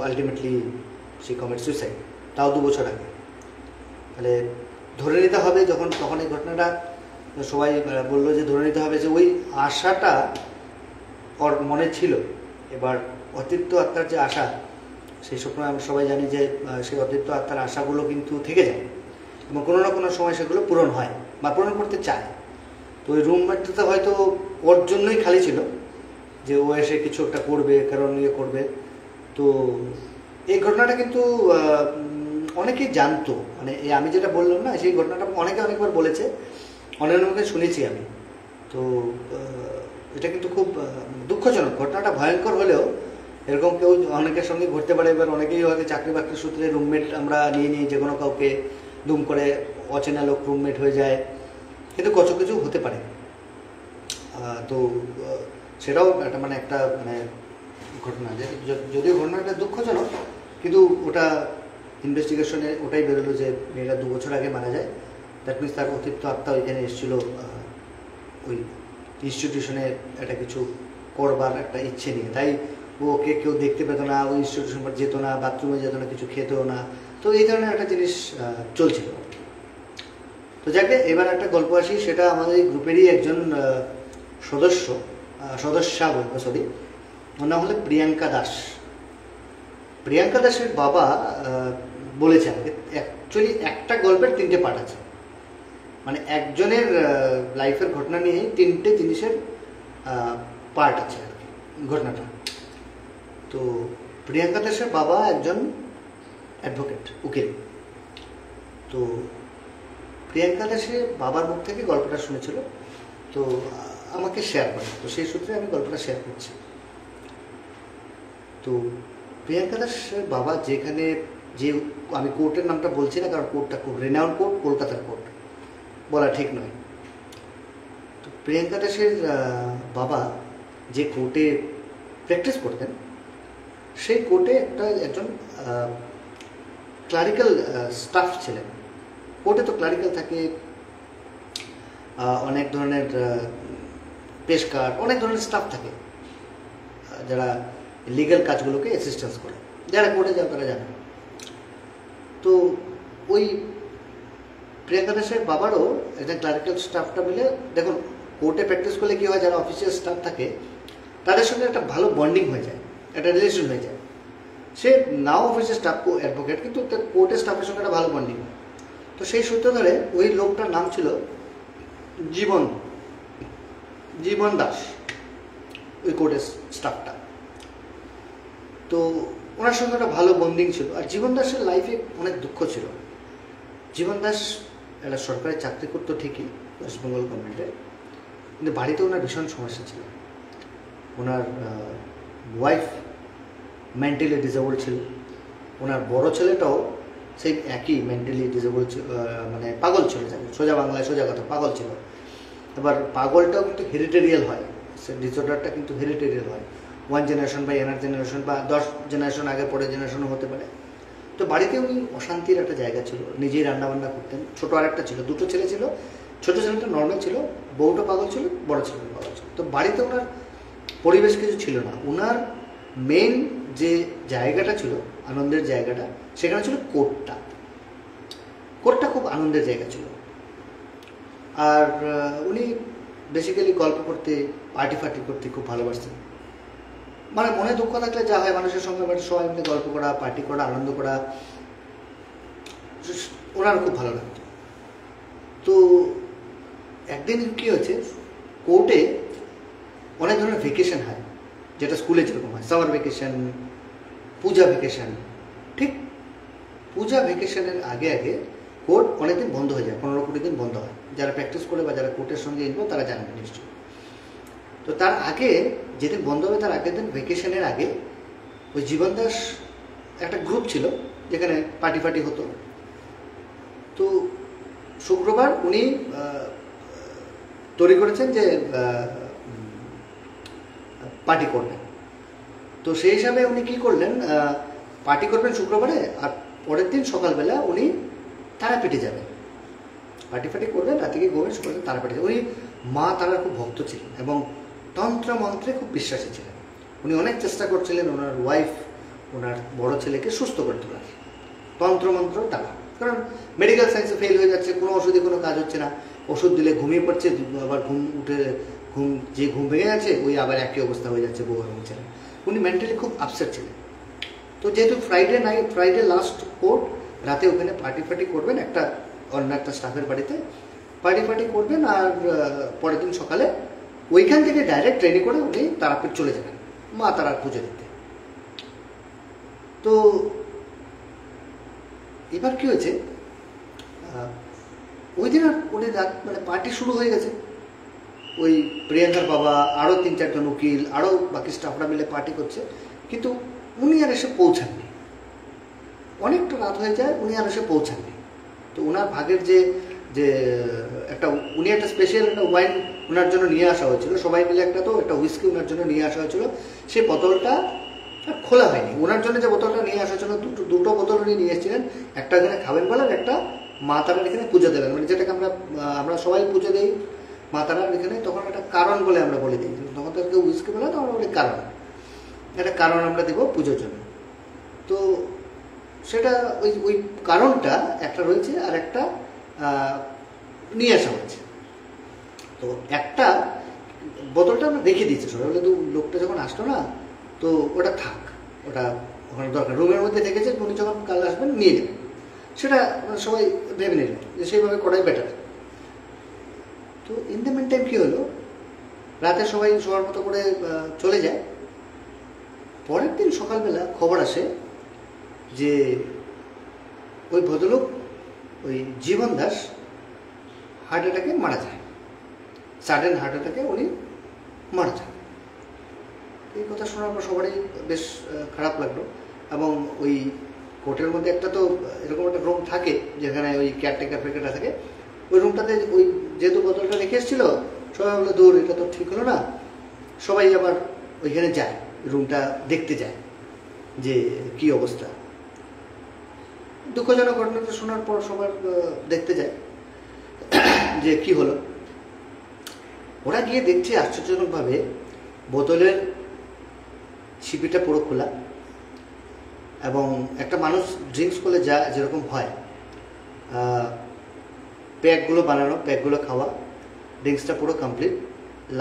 আলটিমেটলি সি কমিট সুইসাইড, তাও 2 বছর আগে। তাহলে ধরে নিতে হবে তখন এই ঘটনাটা সবাই বললো যে ধরে নিতে হবে যে ওই আশাটা ওর মনে ছিল। এবার অতৃপ্ত আত্মার যে আশা, সেই স্বপ্ন আমরা সবাই জানি যে সেই অতৃপ্ত আত্মার আশাগুলো কিন্তু থেকে যায় এবং কোনো না কোনো সময় সেগুলো পূরণ হয় বা পূরণ করতে চায়। তো ওই রুমমেটটা হয়তো ওর জন্যই খালি ছিল যে ও এসে কিছু একটা করবে, কারণ ইয়ে করবে। তো এই ঘটনাটা কিন্তু অনেকেই জানতো, মানে আমি যেটা বললাম না, সেই ঘটনাটা অনেকে অনেকবার বলেছে, অনেকে শুনেছি আমি। তো এটা কিন্তু খুব দুঃখজনক। ঘটনাটা ভয়ঙ্কর হলেও এরকম কেউ অনেকের সঙ্গে ঘটতে পারে। এবার অনেকেই হয়তো চাকরি বাকরির সূত্রে রুমমেট আমরা নিয়ে নিই, যে কোনো কাউকে দুম করে অচেনা লোক রুমমেট হয়ে যায়, কিন্তু কিছু হতে পারে। তো সেটাও একটা একটা ঘটনা, যে যদিও ঘটনাটা দুঃখজনক, কিন্তু ওটা ইনভেস্টিগেশনে ওটাই বেরোলো যে মেয়েরা 2 বছর আগে মারা যায়। দ্যাট মিনস তার অতিরিক্ত আত্মা ওইখানে এসেছিলো ওই ইনস্টিটিউশনে একটা কিছু করবার একটা ইচ্ছে নিয়ে। তাই ওকে কেউ দেখতে পেত না, ওই ইনস্টিটিউশন পর যেত না, বাথরুমে যেত না, কিছু খেতেও না। তো এই ধরনের একটা জিনিস চলছিল। তো যাকে এবার একটা গল্প আসি, সেটা আমাদের এই গ্রুপেরই একজন সদস্যা বলবো, সরি, ওর নাম হলো প্রিয়াঙ্কা দাস। প্রিয়াঙ্কা দাসের বাবা বলেছে আমাকে, অ্যাকচুয়ালি একটা গল্পের 3টে পার্ট আছে, মানে একজনের লাইফের ঘটনা নিয়ে 3টে জিনিসের পার্ট আছে আর কি ঘটনাটা। তো প্রিয়াঙ্কা দাসের বাবা একজন অ্যাডভোকেট, উকিল। তো প্রিয়াঙ্কা দাসের বাবার মুখ থেকে গল্পটা শুনেছিল, তো আমাকে শেয়ার করে। তো সেই সূত্রে আমি গল্পটা শেয়ার করছি। তো প্রিয়াঙ্কা দাসের বাবা যেখানে, যে আমি কোর্টের নামটা বলছি না, কারণ কোর্টটা খুব রেনাউন্ড কোর্ট, কলকাতার কোর্ট, বলা ঠিক নয়। তো প্রিয়াঙ্কা দাসের বাবা যে কোর্টে প্র্যাকটিস করতেন, সেই কোর্টে একজন ক্লারিক্যাল স্টাফ ছিলেন। কোর্টে তো ক্লারিক্যাল থাকে, অনেক ধরনের পেশকার, অনেক ধরনের স্টাফ থাকে যারা লিগ্যাল কাজগুলোকে অ্যাসিস্ট্যান্স করে, যারা কোর্টে যাও তারা জানে। তো ওই প্রিয়াঙ্কা দাসের বাবারও একজন ক্লারিক্যাল স্টাফটা মিলে, দেখুন কোর্টে প্র্যাকটিস করলে কী হয়, যারা অফিসিয়াল স্টাফ থাকে তাদের সঙ্গে একটা ভালো বন্ডিং হয়ে যায়, একটা রিলেশন হয়ে যায়। সে নাও অফিসের স্টাফ অ্যাডভোকেট, কিন্তু কোর্টের স্টাফের সঙ্গে একটা ভালো বন্ডিং হয়। তো সেই সূত্র ধরে ওই লোকটার নাম ছিল জীবন দাস, ওই কোর্টের স্টাফটা। তো ওনার সঙ্গে একটা ভালো বন্ডিং ছিল। আর জীবন দাসের লাইফে অনেক দুঃখ ছিল। জীবন দাস একটা সরকারি চাকরি করতো ঠিকই, ওয়েস্ট বেঙ্গল গভর্নমেন্টের, কিন্তু বাড়িতে ওনার ভীষণ সমস্যা ছিল। ওনার ওয়াইফ মেন্টালি ডিসেবল ছিল, ওনার বড় ছেলেটাও সেই একই মেন্টালি ডিসেবল, মানে পাগল ছিল, সোজা বাংলায় সোজা কথা, পাগল ছিল। এবার পাগলটাও কিন্তু হেরিটেরিয়াল হয়, সে ডিসঅর্ডারটা কিন্তু হেরিটেরিয়াল হয়, 1 জেনারেশন বা এনার জেনারেশন বা 10 জেনারেশন আগে পরের জেনারেশনও হতে পারে। তো বাড়িতে উনি অশান্তির একটা জায়গা ছিল, নিজেই রান্নাবান্না করতেন। ছোটো আরেকটা ছিল, 2টো ছেলে ছিল, ছোটো ছেলেটা নর্মাল ছিল, বউটা পাগল ছিল, বড় ছেলেটা পাগল ছিল। তো বাড়িতে ওনার পরিবেশ কিছু ছিল না। ওনার মেন যে জায়গাটা ছিল, আনন্দের জায়গাটা, সেখানে ছিল কোর্টটা। কোর্টটা খুব আনন্দের জায়গা ছিল। আর উনি বেসিক্যালি গল্প করতে, পার্টি করতে খুব ভালোবাসতেন। মানে মনে দুঃখ থাকলে যা হয়, মানুষের সঙ্গে সবাই মিলে গল্প করা, পার্টি করা, আনন্দ করা, ওনার খুব ভালো লাগতো। তো একদিন কি হয়েছে, কোর্টে অনেক ধরনের ভেকেশন হয়, যেটা স্কুলে যেরকম হয়, সামার ভেকেশন, পূজা ভেকেশন। ঠিক পূজা ভেকেশনের আগে আগে কোর্ট অনেকদিন বন্ধ হয়ে যায়, 15-20 দিন বন্ধ হয়। যারা প্র্যাকটিস করে বা যারা কোর্টের সঙ্গে ইনভলভ তারা জানেন নিশ্চয়ই। তো তার আগে যেদিন বন্ধ হবে তার আগের দিন, ভেকেশনের আগে, ওই জীবন দাস একটা গ্রুপ ছিল যেখানে পার্টি ফার্টি হতো। তো শুক্রবার উনি তৈরি করেছেন যে পার্টি করবেন। তো সেই হিসাবে উনি কি করলেন, পার্টি করবেন শুক্রবারে, আর পরের দিন সকালবেলা উনি তারাপীঠে যাবেন, পার্টি ফার্টি করবেন, রাতে গিয়ে ঘুমেন, সকালে তারাপীঠে। উনি মা তারার খুব ভক্ত ছিলেন এবং তন্ত্র মন্ত্রে খুব বিশ্বাসী ছিলেন। উনি অনেক চেষ্টা করছিলেন ওনার ওয়াইফ, ওনার বড় ছেলেকে সুস্থ করে তোলার, তন্ত্রমন্ত্র দ্বারা। কারণ মেডিকেল সায়েন্সে ফেল হয়ে যাচ্ছে, কোনো ওষুধে কোনো কাজ হচ্ছে না, ওষুধ দিলে ঘুমিয়ে পড়ছে, আবার ঘুম ভেঙে যাচ্ছে, ওই আবার একই অবস্থা হয়ে যাচ্ছে বউ এবং ছেলে। উনি মেন্টালি খুব আপসেট ছিলেন। তো যেহেতু ফ্রাইডে লাস্ট কোর্ট, রাতে ওখানে পার্টি ফার্টি করবেন, অন্য একটা স্টাফের বাড়িতে পার্টি ফার্টি করবেন, আর পরের দিন সকালে ওইখান থেকে ডাইরেক্ট ট্রেনে করে উনি তারাপীঠ চলে যাবেন মা তারার পুজো দিতে। তো এবার কি হয়েছে, ওই দিন আর উনি মানে পার্টি শুরু হয়ে গেছে, ওই প্রিয়াঙ্কার বাবা, আরও 3-4 জন উকিল, আরও বাকি স্টাফরা মিলে পার্টি করছে, কিন্তু উনি আর এসে পৌঁছাননি। অনেকটা রাত হয়ে যায়, উনি আর এসে পৌঁছাননি। তো ওনার ভাগের যে উনি একটা স্পেশাল একটা ওয়াইন ওনার জন্য নিয়ে আসা হয়েছিল, সবাই মিলে একটা হুইস্কি ওনার জন্য নিয়ে আসা হয়েছিল, সেই বোতলটা খোলা হয়নি। ওনার জন্য যে বোতলটা নিয়ে আসা হয়েছিল, দুটো বোতল উনি নিয়ে এসেছিলেন, একটা এখানে খাবেন বলেন, একটা মা তারার এখানে পুজো দেবেন, মানে যেটাকে আমরা সবাই পুজো দিই মা তারার এখানে, তখন একটা কারণ বলে আমরা বলে দিই, তখন তো কেউ হুইস্কি বলে, তখন আমরা বলি কারণ, একটা কারণ আমরা দেবো পুজোর জন্য। তো সেটা ওই কারণটা একটা রয়েছে, আর একটা নিয়ে আসা হয়েছে। তো একটা বোতলটা আমরা রেখে দিয়েছি সবাই বলে, লোকটা যখন আসলো না, তো ওটা থাক, ওটা ওখানে দরকার, রুমের মধ্যে থেকেছে, উনি যখন কাল আসবেন নিয়ে নেবেন, সেটা সবাই ভেবে নিল যে সেইভাবে করাই বেটার। তো ইন দ্য মেন টাইম কী হলো, রাতে সবাই সবার মতো করে চলে যায়। পরের দিন সকালবেলা খবর আসে যে ওই ভদ্রলোক, ওই জীবন দাস, হার্ট অ্যাটাকে মারা যায়, সাডেন হার্ট অ্যাটাকে উনি মারা যান। এই কথা শোনার পর সবারই বেশ খারাপ লাগলো। এবং ওই কোর্টের মধ্যে একটা তো এরকম একটা রুম থাকে যেখানে ওই কেয়ারটেকার ফেকারটা থাকে, ওই রুমটাতে ওই যেহেতু বোতলটা রেখে এসেছিল, সবাই বললো দূর, এটা তো ঠিক হলো না, সবাই আবার ওইখানে যায়, রুমটা দেখতে যায় যে কি অবস্থা। দুঃখজনক ঘটনাটা শোনার পর সবার দেখতে যায় যে কি হলো। ওরা গিয়ে দেখছে আশ্চর্যজনকভাবে বোতলের ছিপিটা পুরো খোলা, এবং একটা মানুষ ড্রিঙ্কস করলে যেরকম হয়, প্যাকগুলো বানানো, প্যাকগুলো খাওয়া, ড্রিঙ্কসটা পুরো কমপ্লিট,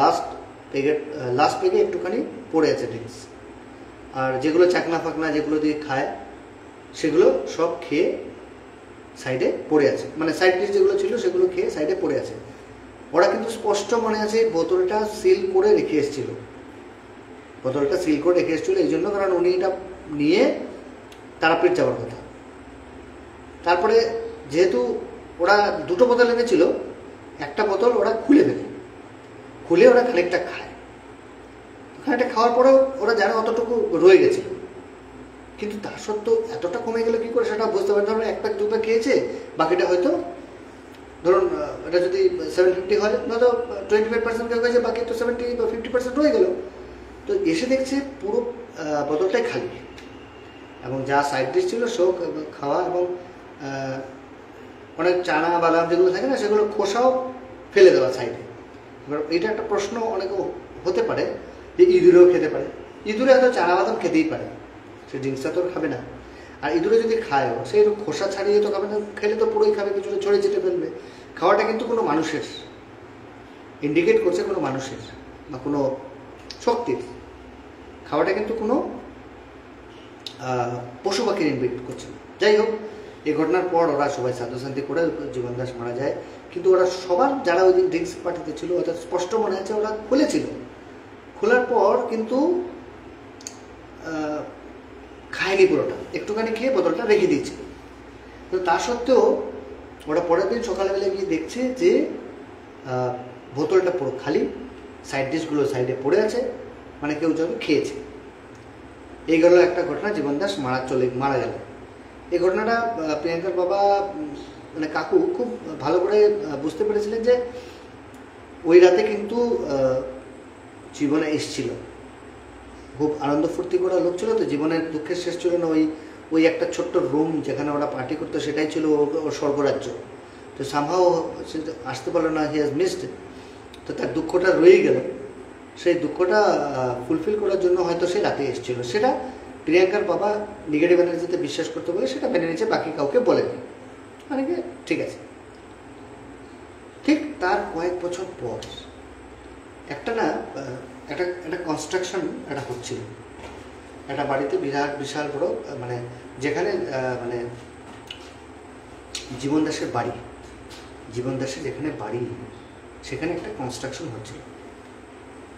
লাস্ট পেগে একটুখানি পড়ে আছে ড্রিঙ্কস, আর যেগুলো চাকনা ফাকনা যেগুলো দিয়ে খায় সেগুলো সব খেয়ে সাইডে পড়ে আছে, মানে সাইড ডিশ যেগুলো ছিল সেগুলো খেয়ে সাইডে পড়ে আছে। ওরা কিন্তু স্পষ্ট মনে আছে বোতলটা সিল করে রেখে এসেছিল, বোতলটা সিল করে রেখে এসেছিল এই জন্য, কারণ উনি এটা নিয়ে তারাপীঠ যাওয়ার কথা। তারপরে যেহেতু ওরা দুটো বোতল এনেছিল, একটা বোতল ওরা খুলে ওরা খানিকটা খায়, খানিকটা খাওয়ার পরেও ওরা জানে অতটুকু রয়ে গেছিল, কিন্তু তা সত্ত্বেও এতটা কমে গেল কি করে সেটা বুঝতে পারে। ধরুন 1 প্যাক 2 প্যাক খেয়েছে, বাকিটা হয়তো ধরুন এটা যদি 750 হয়, নয়তো 25% হয়েছে, বাকি তো 70 বা 50% রয়ে গেল। তো এসে দেখছে পুরো বোতলটাই খালি, এবং যা সাইড ডিশ ছিল সব খাওয়া, এবং অনেক চানা বাদাম যেগুলো থাকে না, সেগুলো খোসাও ফেলে দেওয়া সাইডে। এবার এটা একটা প্রশ্ন অনেক হতে পারে যে ইঁদুরেও খেতে পারে, ইঁদুরে হয়তো চানা বাদাম খেতেই পারে, সে ড্রিঙ্কসটা তো খাবে না। আর ইঁদুরে যদি খায়ও, সে খোসা ছাড়িয়ে তো খাবে না, খেলে তো পুরোই খাবে, কিছুটা ছড়িয়ে ছিটে ফেলবে। খাওয়াটা কিন্তু কোনো মানুষের, ইন্ডিকেট করছে কোনো মানুষের বা কোনো শক্তির খাওয়াটা কিন্তু কোনো পশু পাখির ইনভাইট করছে না। যাই হোক, এই ঘটনার পর ওরা সবাই শান্তি করে জীবন দাস মারা যায়। কিন্তু ওরা সবার যারা ওই দিন ড্রিঙ্কস পার্টিতে ছিল ওদের স্পষ্ট মনে আছে ওরা খুলেছিল, খোলার পর কিন্তু খায়নি পুরোটা, একটুখানি খেয়ে বোতলটা রেখে দিয়েছিল। তো তা সত্ত্বেও ওরা পরের দিন সকালবেলা গিয়ে দেখছে যে বোতলটা পুরো খালি, সাইড ডিশগুলো সাইডে পড়ে আছে, মানে কেউ যেন খেয়েছে। এই গেল একটা ঘটনা, জীবন দাস মারা গেল। এই ঘটনাটা প্রিয়াঙ্কার বাবা মানে কাকু খুব ভালো করে বুঝতে পেরেছিলেন যে ওই রাতে কিন্তু জীবনে এসছিল, খুব আনন্দ ফুর্তি করা লোক ছিল, তো জীবনের দুঃখের শেষ ছিল না। ওই একটা ছোট্ট রুম যেখানে ওরা পার্টি করতো সেটাই ছিল ওর স্বর্গরাজ্য। তো সামহাও সে আসতে পারলো না, হি হ্যাজ মিসড। তো তার দুঃখটা রয়ে গেল, সেই দুঃখটা ফুলফিল করার জন্য হয়তো সে রাতে এসেছিল। সেটা প্রিয়াঙ্কার বাবা নেগেটিভ এনার্জিতে বিশ্বাস করতে বলে সেটা মেনে নিয়েছে, বাকি কাউকে বলেনি, মানে কি ঠিক আছে। ঠিক তার কয়েক বছর পর একটা কনস্ট্রাকশন একটা হচ্ছিল একটা বাড়িতে, বিশাল বড়, মানে যেখানে মানে জীবন দাসের যেখানে বাড়ি সেখানে একটা কনস্ট্রাকশন হচ্ছিল।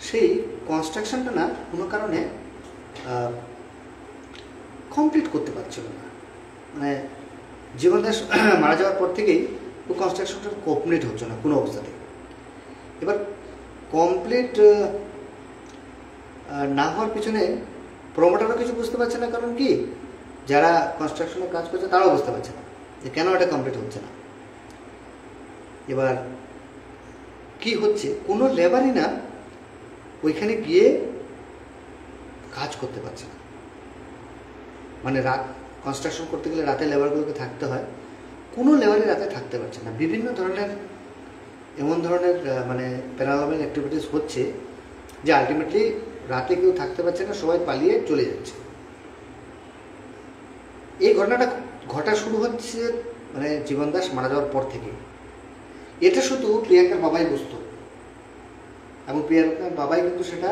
সেই কনস্ট্রাকশনটা না কোনো কারণে কমপ্লিট করতে পারছিল না, মানে জীবন দাস মারা যাওয়ার পর থেকেই ওই কনস্ট্রাকশনটা কমপ্লিট হচ্ছে না কোনো অবস্থাতে। এবার কমপ্লিট না হওয়ার পিছনে প্রমোটারও কিছু বুঝতে পারছে না, কারণ কি যারা কনস্ট্রাকশনের কাজ করছে তারাও বুঝতে পারছে না যে কেন এটা কমপ্লিট হচ্ছে না। এবার কি হচ্ছে, কোনো লেবারই না ওইখানে গিয়ে কাজ করতে পারছে না, মানে রাত কনস্ট্রাকশন করতে গেলে রাতে লেবারগুলোকে থাকতে হয়, কোনো লেবারই রাতে থাকতে পারছে না। বিভিন্ন ধরনের এমন ধরনের মানে প্যারানর্মাল অ্যাক্টিভিটিস হচ্ছে যে আলটিমেটলি রাতে কেউ থাকতে পারছে না, সবাই পালিয়ে চলে যাচ্ছে। এই ঘটনাটা ঘটা শুরু হচ্ছে মানে জীবন দাস মারা যাওয়ার পর থেকে। এটা শুধু প্রিয়াঙ্কার বাবাই বুঝতো, এবং প্রিয়াঙ্কার বাবাই কিন্তু সেটা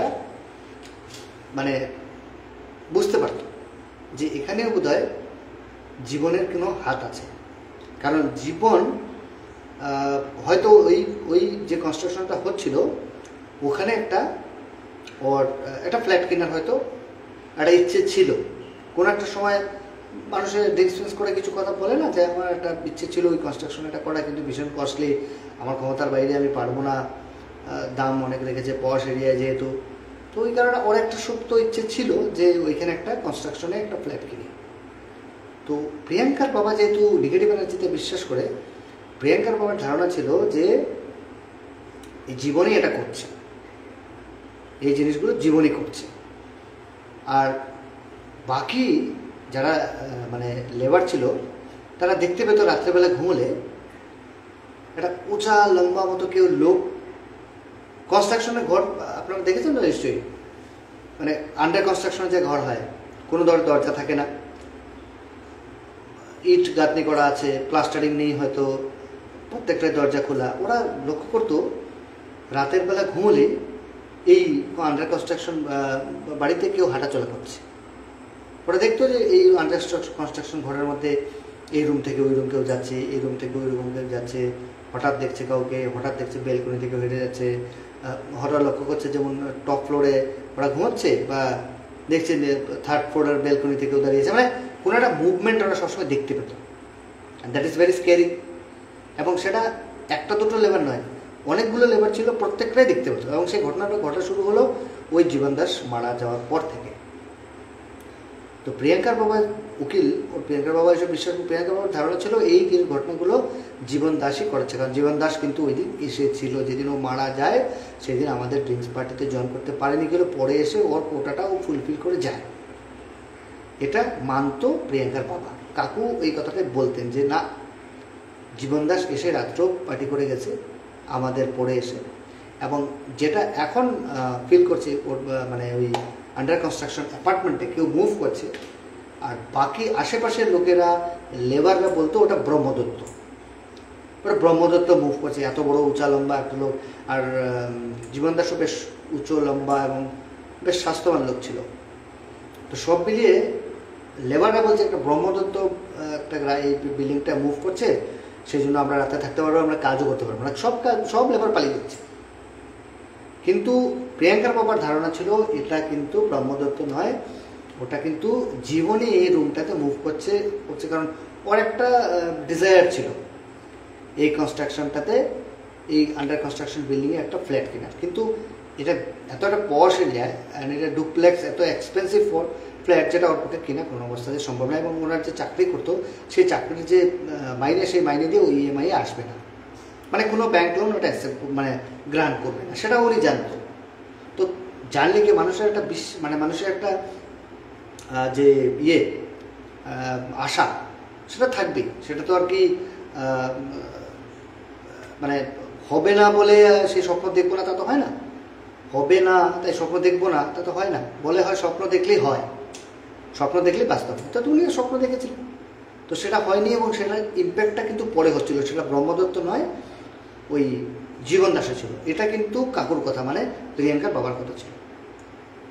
মানে বুঝতে পারত যে এখানেও বোধহয় জীবনের কোনো হাত আছে। কারণ জীবন হয়তো ওই যে কনস্ট্রাকশনটা হচ্ছিল ওখানে একটা ফ্ল্যাট কেনার হয়তো একটা ইচ্ছে ছিল। কোনো একটা সময় মানুষের ডিসটেন্স করে কিছু কথা বলে না, যে আমার একটা ইচ্ছে ছিল ওই কনস্ট্রাকশন এটা করা, কিন্তু ভীষণ কস্টলি, আমার ক্ষমতার বাইরে, আমি পারবো না, দাম অনেক রেখেছে পশ এরিয়ায় যেহেতু। তো ওই কারণে ওর একটা সুপ্ত ইচ্ছে ছিল যে ওইখানে একটা কনস্ট্রাকশনে একটা ফ্ল্যাট কিনি। তো প্রিয়াঙ্কার বাবা যেহেতু নেগেটিভ এনার্জিতে বিশ্বাস করে, প্রিয়াঙ্কার বাবার ধারণা ছিল যে এই জীবনই এটা করছে, এই জিনিসগুলো জীবনই করছে। আর বাকি যারা মানে লেবার ছিল তারা দেখতে পেত রাত্রেবেলা ঘুমলে একটা উঁচা লম্বা মতো কেউ লোক, কনস্ট্রাকশনের ঘর আপনারা দেখেছেন তো নিশ্চয়ই, মানে আন্ডার কনস্ট্রাকশনের যে ঘর হয় কোনো দরজা থাকে না, ইট গাঁথনি করা আছে, প্লাস্টারিং নেই হয়তো, প্রত্যেকটা দরজা খোলা। ওরা লক্ষ্য করতো রাতের বেলা ঘুমলে এই আন্ডার কনস্ট্রাকশন বাড়িতে কেউ হাঁটাচলা করছে। ওরা দেখতো যে এই আন্ডার কনস্ট্রাকশন ঘরের মধ্যে এই রুম থেকে ওই রুম কেউ যাচ্ছে, এই রুম থেকে ওই রুম কেউ যাচ্ছে, হঠাৎ দেখছে কাউকে, হঠাৎ দেখছে বেলকনি থেকে হেঁটে যাচ্ছে, হঠাৎ লক্ষ্য করছে যেমন টপ ফ্লোরে ওরা ঘুমাচ্ছে, বা দেখছে থার্ড ফ্লোরের বেলকনি থেকেও দাঁড়িয়েছে, মানে কোনো একটা মুভমেন্ট ওরা সবসময় দেখতে পেত। That is very scary. এবং সেটা একটা দুটো লেবার নয়, অনেকগুলো লেবার ছিল, প্রত্যেকটাই দেখতে পেত। এবং সেই ঘটনাটা ঘটা শুরু হলো ওই জীবন দাস মারা যাওয়ার পর থেকে। তো প্রিয়াঙ্কার বাবা উকিল, ওর প্রিয়াঙ্কার বাবা এসব বিশ্বাস, প্রিয়াঙ্কার বাবার ধারণা ছিল এই ঘটনাগুলো জীবন দাসই করেছে। কারণ জীবন দাস কিন্তু ওই দিন এসেছিল, যেদিন ও মারা যায় সেদিন আমাদের ড্রিঙ্কস পার্টিতে জয়েন করতে পারেনি, কিন্তু পরে এসে ওর কোটাটা ও ফুলফিল করে যায়। এটা মানত প্রিয়াঙ্কার বাবা। কাকু এই কথাটাই বলতেন যে না, জীবন দাস এসে রাত্র পার্টি করে গেছে আমাদের পরে এসে, এবং যেটা এখন ফিল করছে ওর মানে ওই আন্ডার কনস্ট্রাকশন অ্যাপার্টমেন্টে কেউ মুভ করছে, আর বাকি আশেপাশের লোকেরা লেবাররা বলতো ওটা ব্রহ্মদত্ত, ওটা ব্রহ্মদত্ত মুভ করছে, এত বড় উঁচা লম্বা একটা লোক। আর জীবন দাসও বেশ উঁচু লম্বা এবং বেশ স্বাস্থ্যবান লোক ছিল, তো সব মিলিয়ে লেবাররা বলছে একটা ব্রহ্মদত্ত একটা এই বিল্ডিংটা মুভ করছে, সেই জন্য আমরা রাতে থাকতে পারবো, আমরা কাজও করতে পারবো না, সব লেবার পালিয়ে দিচ্ছে। কিন্তু প্রিয়াঙ্কার বাবার ধারণা ছিল এটা কিন্তু ব্রহ্মদত্ত নয়, ওটা কিন্তু জীবনে এই রুমটাতে মুভ করছে, কারণ ওর একটা ডিজায়ার ছিল এই কনস্ট্রাকশনটাতে, এই আন্ডার কনস্ট্রাকশন বিল্ডিংয়ে একটা ফ্ল্যাট কেনার। কিন্তু এটা এত একটা পশ এরিয়ায়, অ্যান্ড এটা ডুপ্লেক্স, এত এক্সপেন্সিভ ফ্ল্যাট, যেটা ওর পক্ষে কেনা কোনো অবস্থাতে সম্ভব নয়। এবং ওনার যে চাকরি করতো সেই চাকরির যে মাইনে, সেই মাইনে দিয়ে ওই ইএমআই আসবে না, মানে কোনো ব্যাংক লোন ওটা মানে গ্রান্ট করবে না, সেটা উনি জানতো। তো জানলে কি মানুষের একটা মানুষের একটা যে আশা সেটা থাকবেই। সেটা তো আর কি মানে হবে না বলে সেই স্বপ্ন দেখবো না তা তো হয় না, হবে না তাই স্বপ্ন দেখবো না তা তো হয় না, বলে হয় স্বপ্ন দেখলেই হয়, স্বপ্ন দেখলেই বাস্তব। তো উনি স্বপ্ন দেখেছিলেন, তো সেটা হয়নি, এবং সেটার ইম্প্যাক্টটা কিন্তু পরে হচ্ছিল। সেটা ব্রহ্মদত্ত নয়, ওই জীবন দাসে ছিল। এটা কিন্তু কাকুর কথা, মানে প্রিয়াঙ্কার বাবার কথা ছিল।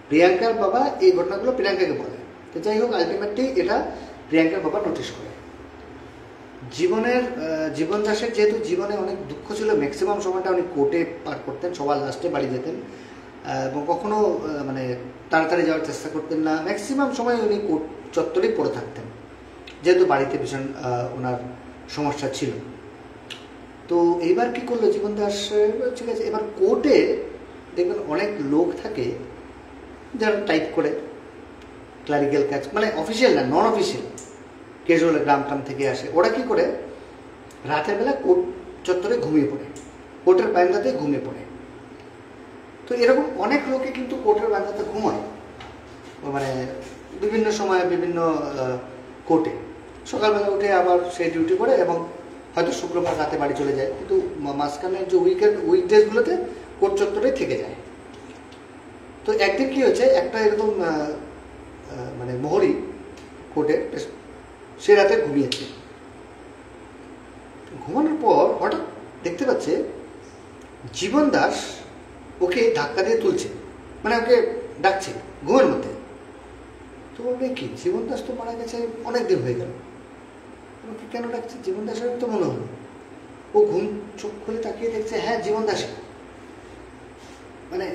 প্রিয়াঙ্কার বাবা এই ঘটনাগুলো প্রিয়াঙ্কাকে বলে। তো যাই হোক, আলটিমেটলি এটা প্রিয়াঙ্কার বাবা নোটিশ করে। জীবন দাসের যেহেতু জীবনে অনেক দুঃখ ছিল, ম্যাক্সিমাম সময়টা উনি কোর্টে পার করতেন, সবার লাস্টে বাড়ি যেতেন, এবং কখনো মানে তাড়াতাড়ি যাওয়ার চেষ্টা করতেন না। ম্যাক্সিমাম সময় উনি কোর্ট চত্বরেই পড়ে থাকতেন, যেহেতু বাড়িতে ভীষণ ওনার সমস্যা ছিল। তো এইবার কি করলো জীবন দাস, ঠিক আছে, এবার কোর্টে দেখবেন অনেক লোক থাকে যারা টাইপ করে ক্লারিক্যাল কাজ, মানে অফিসিয়াল না, নন অফিসিয়াল, ক্যাজুয়াল গ্রাম টাম থেকে আসে। ওরা কি করে রাতের বেলা কোর্ট চত্বরে ঘুমিয়ে পড়ে, কোর্টের বারান্দাতে ঘুমিয়ে পড়ে। তো এরকম অনেক লোকে কিন্তু কোর্টের বারান্দাতে ঘুমায়, মানে বিভিন্ন সময় বিভিন্ন কোর্টে। সকালবেলা উঠে আবার সেই ডিউটি করে, এবং হয়তো শুক্রবার রাতে বাড়ি চলে যায়, কিন্তু মাঝখানের যে উইকডেজগুলোতে কোর্ট চত্বরেই থেকে যায়। তো একদিন কি হয়েছে, একটা এরকম মানে মোহরি কোর্টে সে রাতে ঘুমিয়েছে। ঘুমানোর পর হঠাৎ দেখতে পাচ্ছে জীবন দাস ওকে ধাক্কা দিয়ে তুলছে, মানে ওকে ডাকছে ঘুমের মধ্যে। তো বলবে কি, জীবন দাস তো মারা গেছে অনেক দিন হয়ে গেল, ওকে কেন ডাকছে? জীবন দাসের তো মনে হলো। ও চোখ খুলে তাকিয়ে দেখছে, হ্যাঁ জীবন দাসে, মানে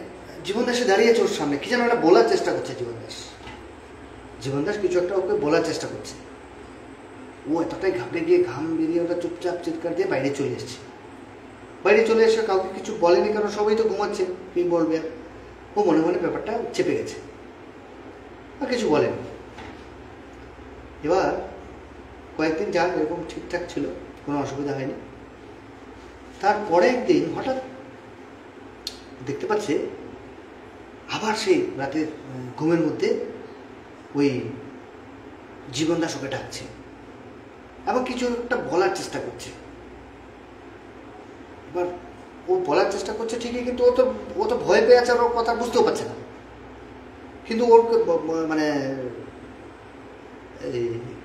জীবন দাসে দাঁড়িয়েছে ওর সামনে, কি যেন একটা বলার চেষ্টা করছে জীবন দাস কিছু একটা ওকে বলার চেষ্টা করছে। ও এতটাই ঘাবড়ে গিয়ে ঘাম বেরিয়ে ওটা চুপচাপ চিৎকার দিয়ে বাইরে চলে এসছে। বাইরে চলে এসে কাউকে কিছু বলেনি, কারণ সবাই তো ঘুমাচ্ছে, কি বলবে। ও মনে মনে ব্যাপারটা চেপে গেছে, আর কিছু বলেনি। এবার কয়েকদিন যাক এরকম ঠিকঠাক ছিল, কোনো অসুবিধা হয়নি। তারপরে একদিন হঠাৎ দেখতে পাচ্ছে আবার সেই রাতের ঘুমের মধ্যে ওই জীবন দাস ওকে ডাকছে, এবং কিছু একটা বলার চেষ্টা করছে। এবার ও বলার চেষ্টা করছে ঠিকই, কিন্তু ও তো ভয় পেয়ে আছে, ওর কথা বুঝতেও পারছে না। কিন্তু ওর মানে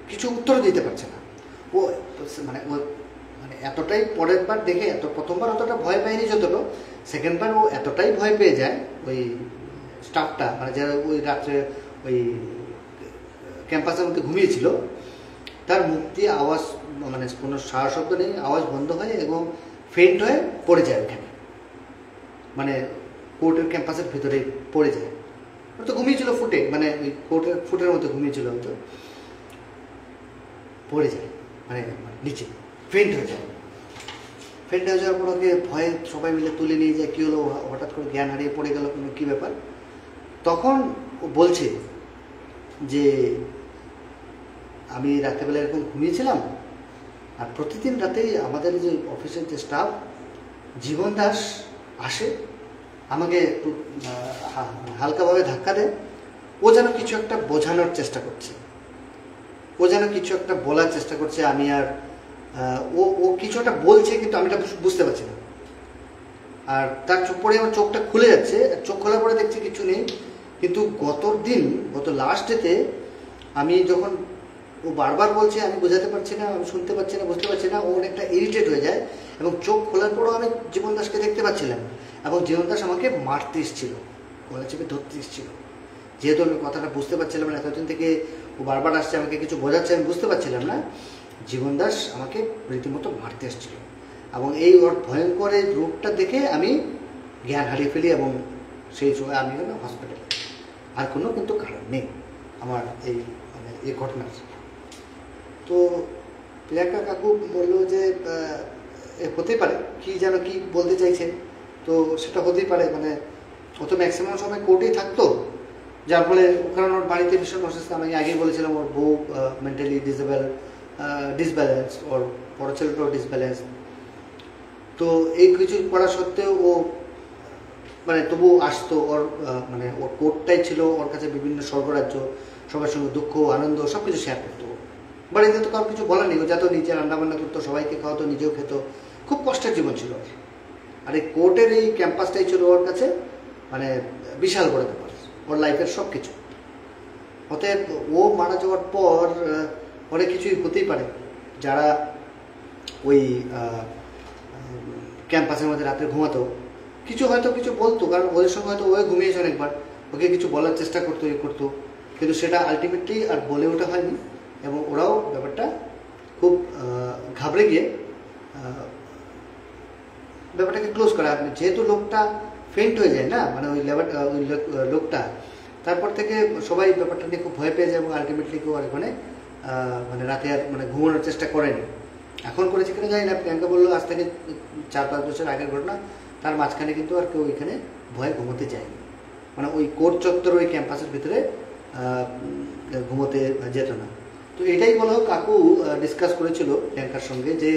কিছু উত্তর দিতে পারছে না। ও মানে এতটাই পরের বার দেখে, প্রথমবার অতটা ভয় পায়নি যতটা, সেকেন্ড বার ও এতটাই ভয় পেয়ে যায় ওই স্টাফটা, মানে যারা ওই রাত্রে ওই ক্যাম্পাসের মধ্যে ঘুমিয়েছিল, তার মুখ দিয়ে আওয়াজ, মানে কোনো সারা শব্দ নেই, আওয়াজ বন্ধ হয় এবং ফেন্ট হয়ে পড়ে যায় ওখানে, মানে কোর্টের ক্যাম্পাসের ভিতরে পড়ে যায়। ওরা তো ঘুমিয়েছিল ফুটে, মানে ওই কোর্টের ফুটের মধ্যে ঘুমিয়েছিল, হয়তো পড়ে যায়, মানে নিচে ফেন্ট হয়ে যায়। ফেন্ট হয়ে যাওয়ার পর ওকে ভয়ে সবাই মিলে তুলে নিয়ে যায়। কী হলো, হঠাৎ করে জ্ঞান হারিয়ে পড়ে গেল, কোনো কী ব্যাপার। তখন ও বলছে যে আমি রাত্রেবেলা এরকম ঘুমিয়েছিলাম, আর প্রতিদিন রাতেই আমাদের যে অফিসের যে স্টাফ জীবন দাস আসে, আমাকে একটু হালকাভাবে ধাক্কা দেয়, ও যেন কিছু একটা বোঝানোর চেষ্টা করছে, ও যেন কিছু একটা বলার চেষ্টা করছে। আমি আর ও কিছু একটা বলছে, কিন্তু আমি এটা বুঝতে পারছি না। আর তার চোখ পড়ে আমার চোখটা খুলে যাচ্ছে, চোখ খোলার পরে দেখছি কিছু নেই। কিন্তু গত লাস্ট ডেতে আমি যখন, ও বারবার বলছে, আমি বোঝাতে পারছি না, আমি শুনতে পাচ্ছি না, বুঝতে পারছি না, ও অনেকটা ইরিটেট হয়ে যায়। এবং চোখ খোলার পরেও আমি জীবন দাসকে দেখতে পাচ্ছিলাম, এবং জীবন দাস আমাকে মারতে এসেছিল, গলা চেপে ধরতে এসেছিল। যেহেতু আমি কথাটা বুঝতে পারছিলাম না, এতদিন থেকে ও বারবার আসছে, আমাকে কিছু বোঝাচ্ছে, আমি বুঝতে পারছিলাম না। জীবন দাস আমাকে রীতিমতো মারতে এসেছিল, এবং এই ওর ভয়ঙ্কর এই রূপটা দেখে আমি জ্ঞান হারিয়ে ফেলি, এবং সেই সময় আমি হলাম হসপিটালে। আর কোনো কিন্তু কারণ নেই আমার এই মানে এই ঘটনার। তো প্রিয়াঙ্কা কাকু বললো যে হতেই পারে, কি যেন কি বলতে চাইছেন, তো সেটা হতেই পারে, মানে ও তো ম্যাক্সিমাম সময় কোর্টেই থাকতো, যার ফলে কারণ ওর বাড়িতে ভীষণ অসুস্থ। আমি আগেই বলেছিলাম ওর বউ মেন্টালি ডিসব্যালেন্স, ওর বড় ছেলেটাও ডিসব্যালেন্স। তো এই কিছু করা সত্ত্বেও ও মানে তবু আসতো, ওর মানে ওর কোর্টটাই ছিল ওর কাছে বিভিন্ন স্বর্গরাজ্য, সবার সঙ্গে দুঃখ আনন্দ সব কিছু শেয়ার করতো। বাড়িতে তো কারো কিছু বলা নেই, ও যাতে নিজে রান্নাবান্না করতো, সবাইকে খাওয়াতো, নিজেও খেত, খুব কষ্টের জীবন ছিল ওর। আর এই কোর্টের এই ক্যাম্পাসটাই ছিল ওর কাছে মানে বিশাল বড় ব্যাপার, ওর লাইফের সব কিছু। অতএব ও মারা যাওয়ার পর অনেক কিছুই হতেই পারে, যারা ওই ক্যাম্পাসের মধ্যে রাত্রে ঘুমাতো কিছু হয়তো কিছু বলতো, কারণ ওদের সঙ্গে হয়তো ও ঘুমিয়েছে অনেকবার, ওকে কিছু বলার চেষ্টা করতো, করতো, কিন্তু সেটা আলটিমেটলি আর বলে ওঠা হয়নি, এবং ওরাও ব্যাপারটা খুব ঘাবড়ে গিয়ে ব্যাপারটাকে ক্লোজ করা। যেহেতু লোকটা ফেন্ট হয়ে যায় না, মানে ওই লোকটা, তারপর থেকে সবাই ব্যাপারটা নিয়ে খুব ভয় পেয়ে যায়, এবং আলটিমেটলি কেউ আর ওখানে মানে রাতে আর মানে ঘুমানোর চেষ্টা করেনি। এখন করেছে কিনা জানি না, প্রিয়াঙ্কা বললো আজ থেকে 4-5 বছর আগের ঘটনা, তার মাঝখানে কিন্তু আর কেউ ওইখানে ভয়ে ঘুমোতে যায়নি, মানে ওই কোর্ট চত্বর ওই ক্যাম্পাসের ভিতরে ঘুমোতে যেত না। তো এটাই বলো কাকু ডিসকাস করেছিল প্রিয়াঙ্কার সঙ্গে, যে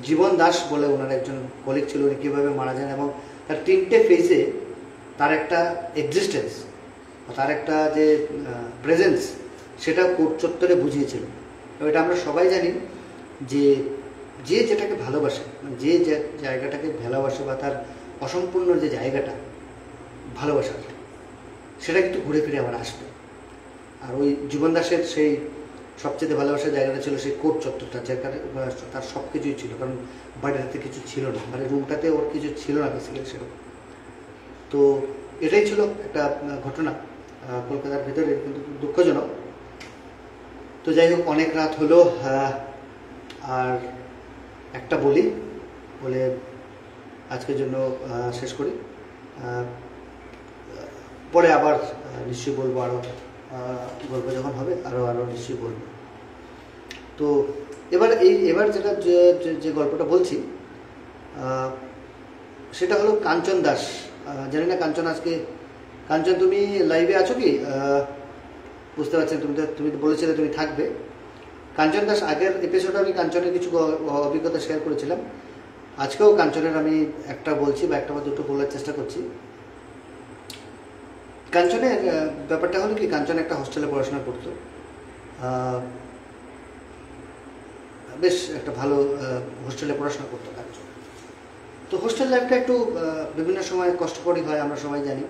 জীবন দাস বলে ওনার একজন কলিগ ছিল, উনি কীভাবে মারা যান, এবং তার 3টে ফেজে তার একটা এক্সিস্টেন্স, তার একটা যে প্রেজেন্স, সেটা কোর্ট চত্বরে বুঝিয়েছিল। এটা আমরা সবাই জানি যে যে যেটাকে ভালোবাসে, যে জায়গাটাকে ভালোবাসে, বা তার অসম্পূর্ণ যে জায়গাটা ভালোবাসার, সেটা কিন্তু ঘুরে ফিরে আবার আসবে। আর ওই জীবন দাসের সেই সবচেয়ে ভালোবাসার জায়গাটা ছিল সেই কোর্ট চত্বরটা, যেখানে তার সব কিছুই ছিল, কারণ বাড়িটাতে কিছু ছিল না, মানে রুমটাতে ওর কিছু ছিল না বেসিক্যালি সেরকম। তো এটাই ছিল একটা ঘটনা কলকাতার ভিতরে, কিন্তু দুঃখজনক। তো যাই হোক, অনেক রাত হলো, আর একটা বলে আজকের জন্য শেষ করি। পরে আবার নিশ্চয়ই বলবো, আরও গল্প যখন হবে আরও নিশ্চয়ই বলবো। তো এবার যেটা যে গল্পটা বলছি সেটা হলো কাঞ্চন দাস। জানি না কাঞ্চন কাঞ্চন তুমি লাইভে আছো কি? বুঝতে পারছেন, তুমি তো বলেছিলে তুমি থাকবে। কাঞ্চন দাস, আগের এপিসোডে আমি কাঞ্চনের কিছু অভিজ্ঞতা শেয়ার করেছিলাম, আজকেও কাঞ্চনের আমি একটা বলছি বা একটা বা দুটো বলার চেষ্টা করছি। কাঞ্চনের ব্যাপারটা হলো কি, কাঞ্চন একটা হোস্টেলে পড়াশোনা করতো, বেশ একটা ভালো হোস্টেলে পড়াশোনা করতো কাঞ্চন। তো হোস্টেল লাইফটা একটু বিভিন্ন সময় কষ্টকরই হয়, আমরা সবাই জানি।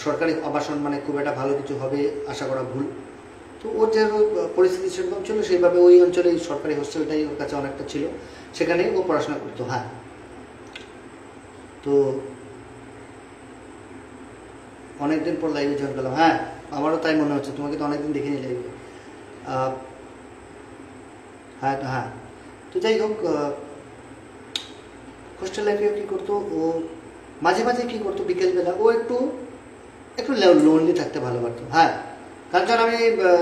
সরকারি আবাসন মানে খুব একটা ভালো কিছু হবে আশা করা ভুল। তো ওর যে পরিস্থিতি সেরকম ছিল, সেইভাবে ওই অঞ্চলে সরকারি হোস্টেলটাই ওর কাছে অনেকটা ছিল, সেখানেই ও পড়াশোনা করতো। হ্যাঁ, তো অনেকদিন পর লাইভে জয়েন করলাম। হ্যাঁ, আমারও তাই মনে হচ্ছে, তোমাকে তো অনেকদিন দেখিনি লাইভে। হ্যাঁ, তো যাই হোক, হোস্টেল লাইফে কী করতো ও, মাঝে মাঝে কী করতো, বিকেলবেলা ও একটু লোনলি থাকতে ভালোবাসতো। হ্যাঁ কাঞ্চন, আমি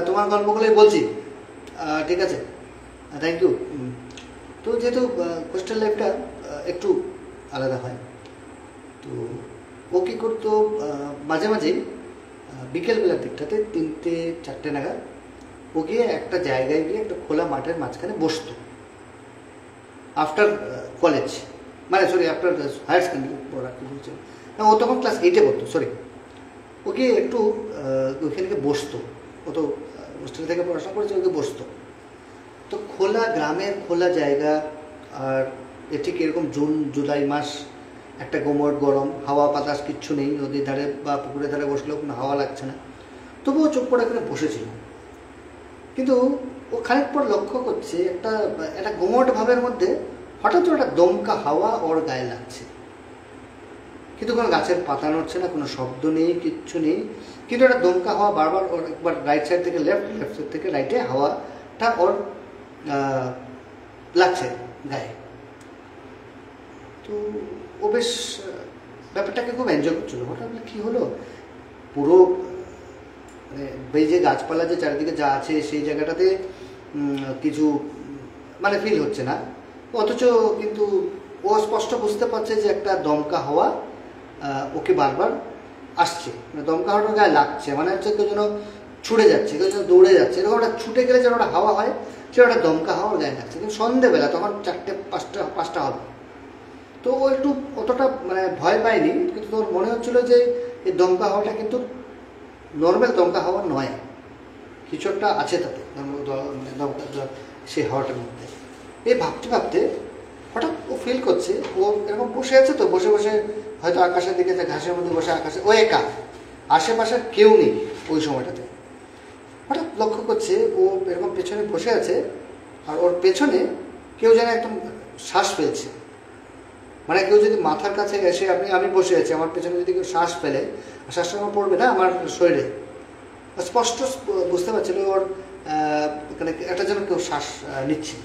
তোমার গল্পগুলোই বলছি, ঠিক আছে, থ্যাংক ইউ। তো যেহেতু হোস্টেল লাইফটা একটু আলাদা হয়, তো ও কী করতো, মাঝে মাঝেই বিকেলবেলার দিকটাতে 3টে-4টে নাগাদ ও গিয়ে একটা জায়গায় গিয়ে একটা খোলা মাঠের মাঝখানে বসতো, আফটার কলেজ, মানে সরি আফটার হায়ার সেকেন্ডারি পড়া কি বলছে, ও তখন ক্লাস 8-এ পড়তো, সরি। ও গিয়ে একটু ওইখানে গিয়ে বসতো, ও তো হোস্টেল থেকে পড়াশোনা করেছে, ওকে বসতো। তো খোলা গ্রামের খোলা জায়গা, আর ঠিক এরকম জুলাই মাস, একটা গোমট গরম, হাওয়া বাতাস কিচ্ছু নেই, নদীর ধারে বা পুকুরের ধারে বসলেও কোনো হাওয়া লাগছে না, তবুও চুপ করে এখানে বসেছিল। কিন্তু ও খানিক পর লক্ষ্য করছে একটা গোমট ভাবের মধ্যে হঠাৎ একটা দমকা হাওয়া ওর গায়ে লাগছে। কিন্তু কোনো গাছের পাতা নড়ছে না, কোনো শব্দ নেই, কিচ্ছু নেই, কিন্তু একটা দমকা হাওয়া বারবার ওর একবার রাইট সাইড থেকে লেফট সাইড থেকে রাইটে হাওয়াটা ওর লাগছে গায়ে। তো ও বেশ ব্যাপারটাকে খুব এনজয় করছিল। হঠাৎ কী হলো, পুরো মানে এই যে গাছপালা যে চারিদিকে যা আছে সেই জায়গাটাতে কিছু মানে ফিল হচ্ছে না, অথচ কিন্তু ও স্পষ্ট বুঝতে পারছে যে একটা দমকা হাওয়া ওকে বারবার আসছে, মানে দমকা হাওয়াটা গায়ে লাগছে, মানে হচ্ছে কেউ যেন ছুটে যাচ্ছে, কেউ যেন দৌড়ে যাচ্ছে, এরকম একটা ছুটে গেলে যেন একটা হাওয়া হয়, সেটা একটা দমকা হাওয়ার গায়ে লাগছে। কিন্তু সন্ধেবেলা তখন 4টে 5টা হবে, তো ও একটু অতটা মানে ভয় পায়নি, কিন্তু তোর মনে হচ্ছিলো যে এই দমকা হাওয়াটা কিন্তু নর্মাল দমকা হাওয়া নয়, কিছু একটা আছে তাতে সেই হাওয়াটার মধ্যে। এই ভাবতে ভাবতে হঠাৎ ও ফিল করছে, ও এরকম বসে আছে, তো বসে বসে হয়তো আকাশের দিকে, ঘাসের মধ্যে বসে আকাশে, ও একা, আশেপাশের কেউ নেই ওই সময়টাতে। হঠাৎ লক্ষ্য করছে ও এরকম পেছনে বসে আছে, আর ওর পেছনে কেউ যেন একদম শ্বাস ফেলছে, মানে কেউ যদি মাথার কাছে এসে আমি বসে আছি, আমার পেছনে যদি কেউ শ্বাস ফেলে, শ্বাসটা আমার পড়বে না আমার শরীরে, স্পষ্ট বুঝতে পারছিল ওর এখানে একটা যেন কেউ শ্বাস নিচ্ছে,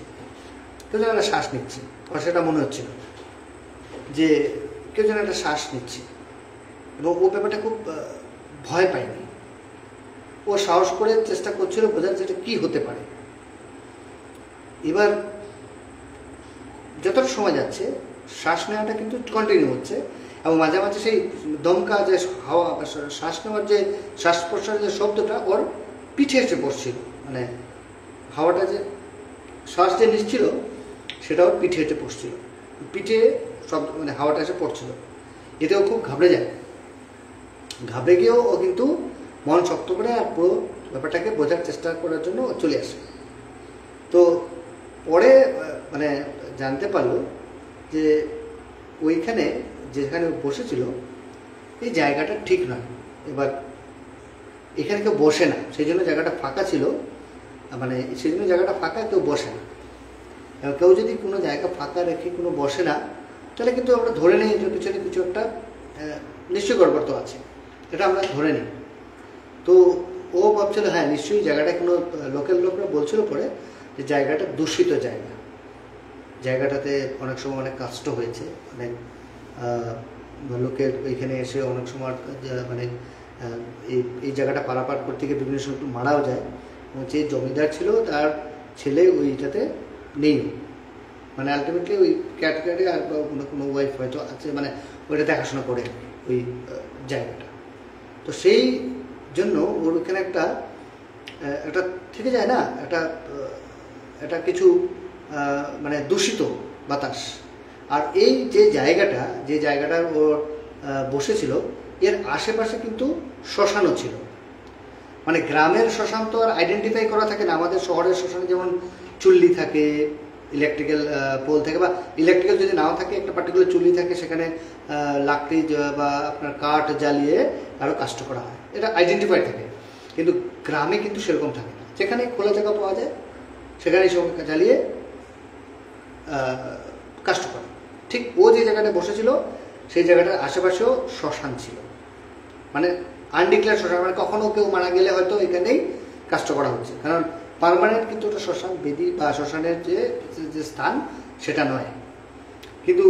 কেউ যেন একটা শ্বাস নিচ্ছে, ওর সেটা মনে হচ্ছিল যে কেউ যেন একটা শ্বাস নিচ্ছে। এবং ও ব্যাপারটা খুব ভয় পায়নি, ও সাহস করে চেষ্টা করছিল বোঝার যেটা কী হতে পারে। এবার যতটা সময় যাচ্ছে শ্বাস নেওয়াটা কিন্তু কন্টিনিউ হচ্ছে, এবং মাঝে মাঝে সেই দমকা যে হাওয়া শ্বাস নেওয়ার যে শ্বাস প্রশ্বাসের যে শব্দটা ওর পিঠে এসে পড়ছিল, মানে হাওয়াটা যে শ্বাস যে নিচ্ছিল সেটা ওর পিঠে এসে পড়ছিল, পিঠে শব্দ মানে হাওয়াটা এসে পড়ছিল। এতেও খুব ঘাবড়ে যায়, ঘাবড়ে গিয়েও ও কিন্তু মন শক্ত করে আর পুরো ব্যাপারটাকে বোঝার চেষ্টা করার জন্য চলে আসে। তো পরে মানে জানতে পারলো যে ওইখানে যেখানে বসেছিল এই জায়গাটা ঠিক নয়, এবার এখানে কেউ বসে না, সেই জন্য জায়গাটা ফাঁকা ছিল, মানে সেই জন্য জায়গাটা ফাঁকা, কেউ বসে না। কেউ যদি কোনো জায়গা ফাঁকা রেখে কোনো বসে না, তাহলে কিন্তু আমরা ধরে নিই এটার পিছনে কিছু একটা নিশ্চয়ই গড়বড় তো আছে, এটা আমরা ধরে নিই। তো ও ভাবছিল হ্যাঁ নিশ্চয়ই জায়গাটা কোনো লোকরা বলছিল পরে যে জায়গাটা দূষিত জায়গা, জায়গাটাতে অনেক সময় অনেক কষ্ট হয়েছে, অনেক লোকের ওইখানে এসে অনেক সময় মানে এই জায়গাটা পারাপার করতে গিয়ে বিভিন্ন সময় একটু মারাও যায়। এবং যে জমিদার ছিল তার ছেলে ওইটাতে নেই, মানে আলটিমেটলি ওই ক্যাটকারে আর কোনো ওয়াইফ হয়তো আছে, মানে ওইটা দেখাশোনা করে ওই জায়গাটা। তো সেই জন্য ওর ওইখানে একটা থেকে যায় না, একটা কিছু মানে দূষিত বাতাস। আর এই যে জায়গাটার ও বসেছিল এর আশেপাশে কিন্তু শ্মশানও ছিল, মানে গ্রামের শ্মশান তো আর আইডেন্টিফাই করা থাকে না, আমাদের শহরের শ্মশানে যেমন চুল্লি থাকে, ইলেকট্রিক্যাল পোল থাকে, বা ইলেকট্রিক্যাল যদি নাও থাকে একটা পার্টিকুলার চুল্লি থাকে, সেখানে লাকড়ি বা আপনার কাঠ জ্বালিয়ে আরও কাষ্ট করা হয়, এটা আইডেন্টিফাইড থাকে। কিন্তু গ্রামে কিন্তু সেরকম থাকে না, যেখানে খোলা জায়গা পাওয়া যায় সেখানে সব জ্বালিয়ে কাষ্ট করে। ঠিক ও যে জায়গাটা বসেছিল সেই জায়গাটার আশেপাশেও শ্মশান ছিল, মানে আনডিক্লেয়ার শ্মশান, মানে কখনো কেউ মারা গেলে হয়তো এখানেই কাষ্ট করা হচ্ছে, কারণ পার্মানেন্ট কিন্তু ওটা শ্মশান বেদি বা শ্মশানের যে স্থান সেটা নয়। কিন্তু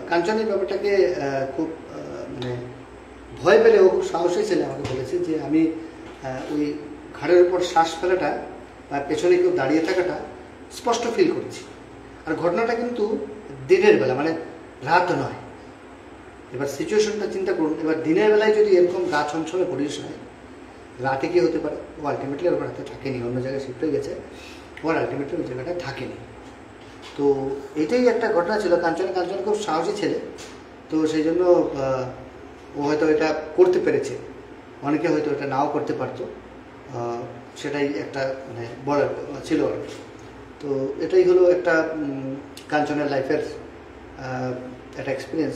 কাঞ্চনের ব্যাপারটাকে খুব মানে ভয় পেলে ও খুব সাহসী ছেলে আমাকে বলেছে যে আমি ওই ঘাড়ের উপর শ্বাস ফেলাটা বা পেছনে কেউ দাঁড়িয়ে থাকাটা স্পষ্ট ফিল করেছি। আর ঘটনাটা কিন্তু দিনের বেলা, মানে রাত নয়। এবার সিচুয়েশনটা চিন্তা করুন, এবার দিনের বেলায় যদি এরকম গাছ অঞ্চলে পরিবেশ হয়, রাতে কি হতে পারে? ও আলটিমেটলি ওর রাতে থাকেনি, অন্য জায়গায় শিফট হয়ে গেছে, ওর আলটিমেটলি ওই জায়গাটায় থাকেনি। তো এটাই একটা ঘটনা ছিল। কাঞ্চন খুব সাহসী ছেলে, তো সেই জন্য ও হয়তো এটা করতে পেরেছে, অনেকে হয়তো এটা নাও করতে পারতো, সেটাই একটা মানে বড় ছিল আর কি। তো এটাই হলো একটা কাঞ্চনের লাইফের একটা এক্সপিরিয়েন্স।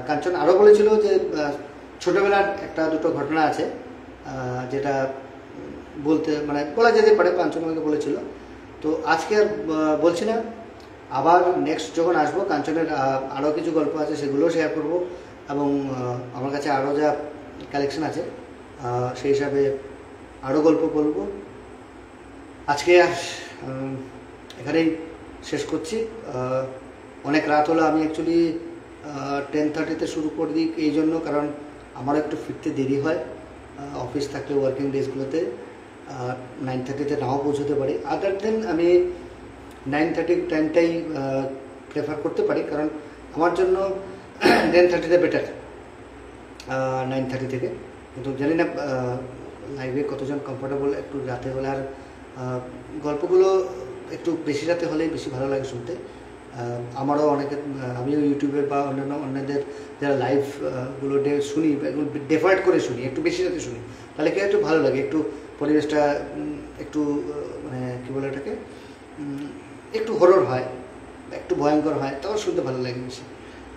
কাঞ্চন আরও বলেছিল যে ছোটোবেলার একটা দুটো ঘটনা আছে যেটা বলতে মানে বলা যেতে পারে, কাঞ্চন আমাকে বলেছিল। তো আজকে আর বলছি না, আবার নেক্সট যখন আসবো কাঞ্চনের আরও কিছু গল্প আছে সেগুলোও শেয়ার করবো। এবং আমার কাছে আরও যা কালেকশন আছে সেই হিসাবে আরও গল্প বলবো। আজকে এখানেই শেষ করছি। অনেক রাত হলো। আমি অ্যাকচুয়ালি 10:30-তে শুরু করে দিই এই জন্য, কারণ আমারও একটু ফিরতে দেরি হয়। অফিস থাকলে ওয়ার্কিং ডেজগুলোতে 9:30-তে নাও পৌঁছতে পারি। আদার দেন আমি 9:30 টাইমটাই প্রেফার করতে পারি, কারণ আমার জন্য 10:30-তে বেটার 9:30 থেকে। কিন্তু জানি না লাইভে কতজন কমফোর্টেবল একটু রাতে হলে। আর গল্পগুলো একটু বেশি রাতে হলেই বেশি ভালো লাগে শুনতে। আমারও অনেকে, আমিও ইউটিউবে বা অন্যদের যারা লাইভগুলো শুনি, এগুলো ডেফার্ট করে শুনি, একটু বেশি রাতে শুনি, তাহলে কি একটু ভালো লাগে, একটু পরিবেশটা একটু মানে কী বলে এটাকে, একটু হরর হয়, একটু ভয়ঙ্কর হয়, তখন শুনতে ভালো লাগে বেশি।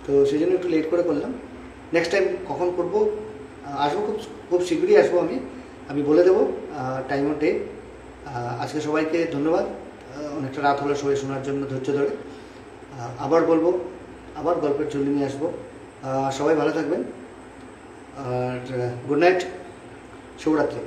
তো সেই জন্য একটু লেট করে করলাম। নেক্সট টাইম কখন করব, আসবো খুব শীঘ্রই আসবো। আমি বলে দেবো টাইম ও ডে। আজকে সবাইকে ধন্যবাদ। অনেকটা রাত হলো সবাই শোনার জন্য ধৈর্য ধরে। আবার বলবো, আবার গল্পের ঝুলি নিয়ে আসবো। সবাই ভালো থাকবেন আর গুড নাইট, শুভরাত্রি।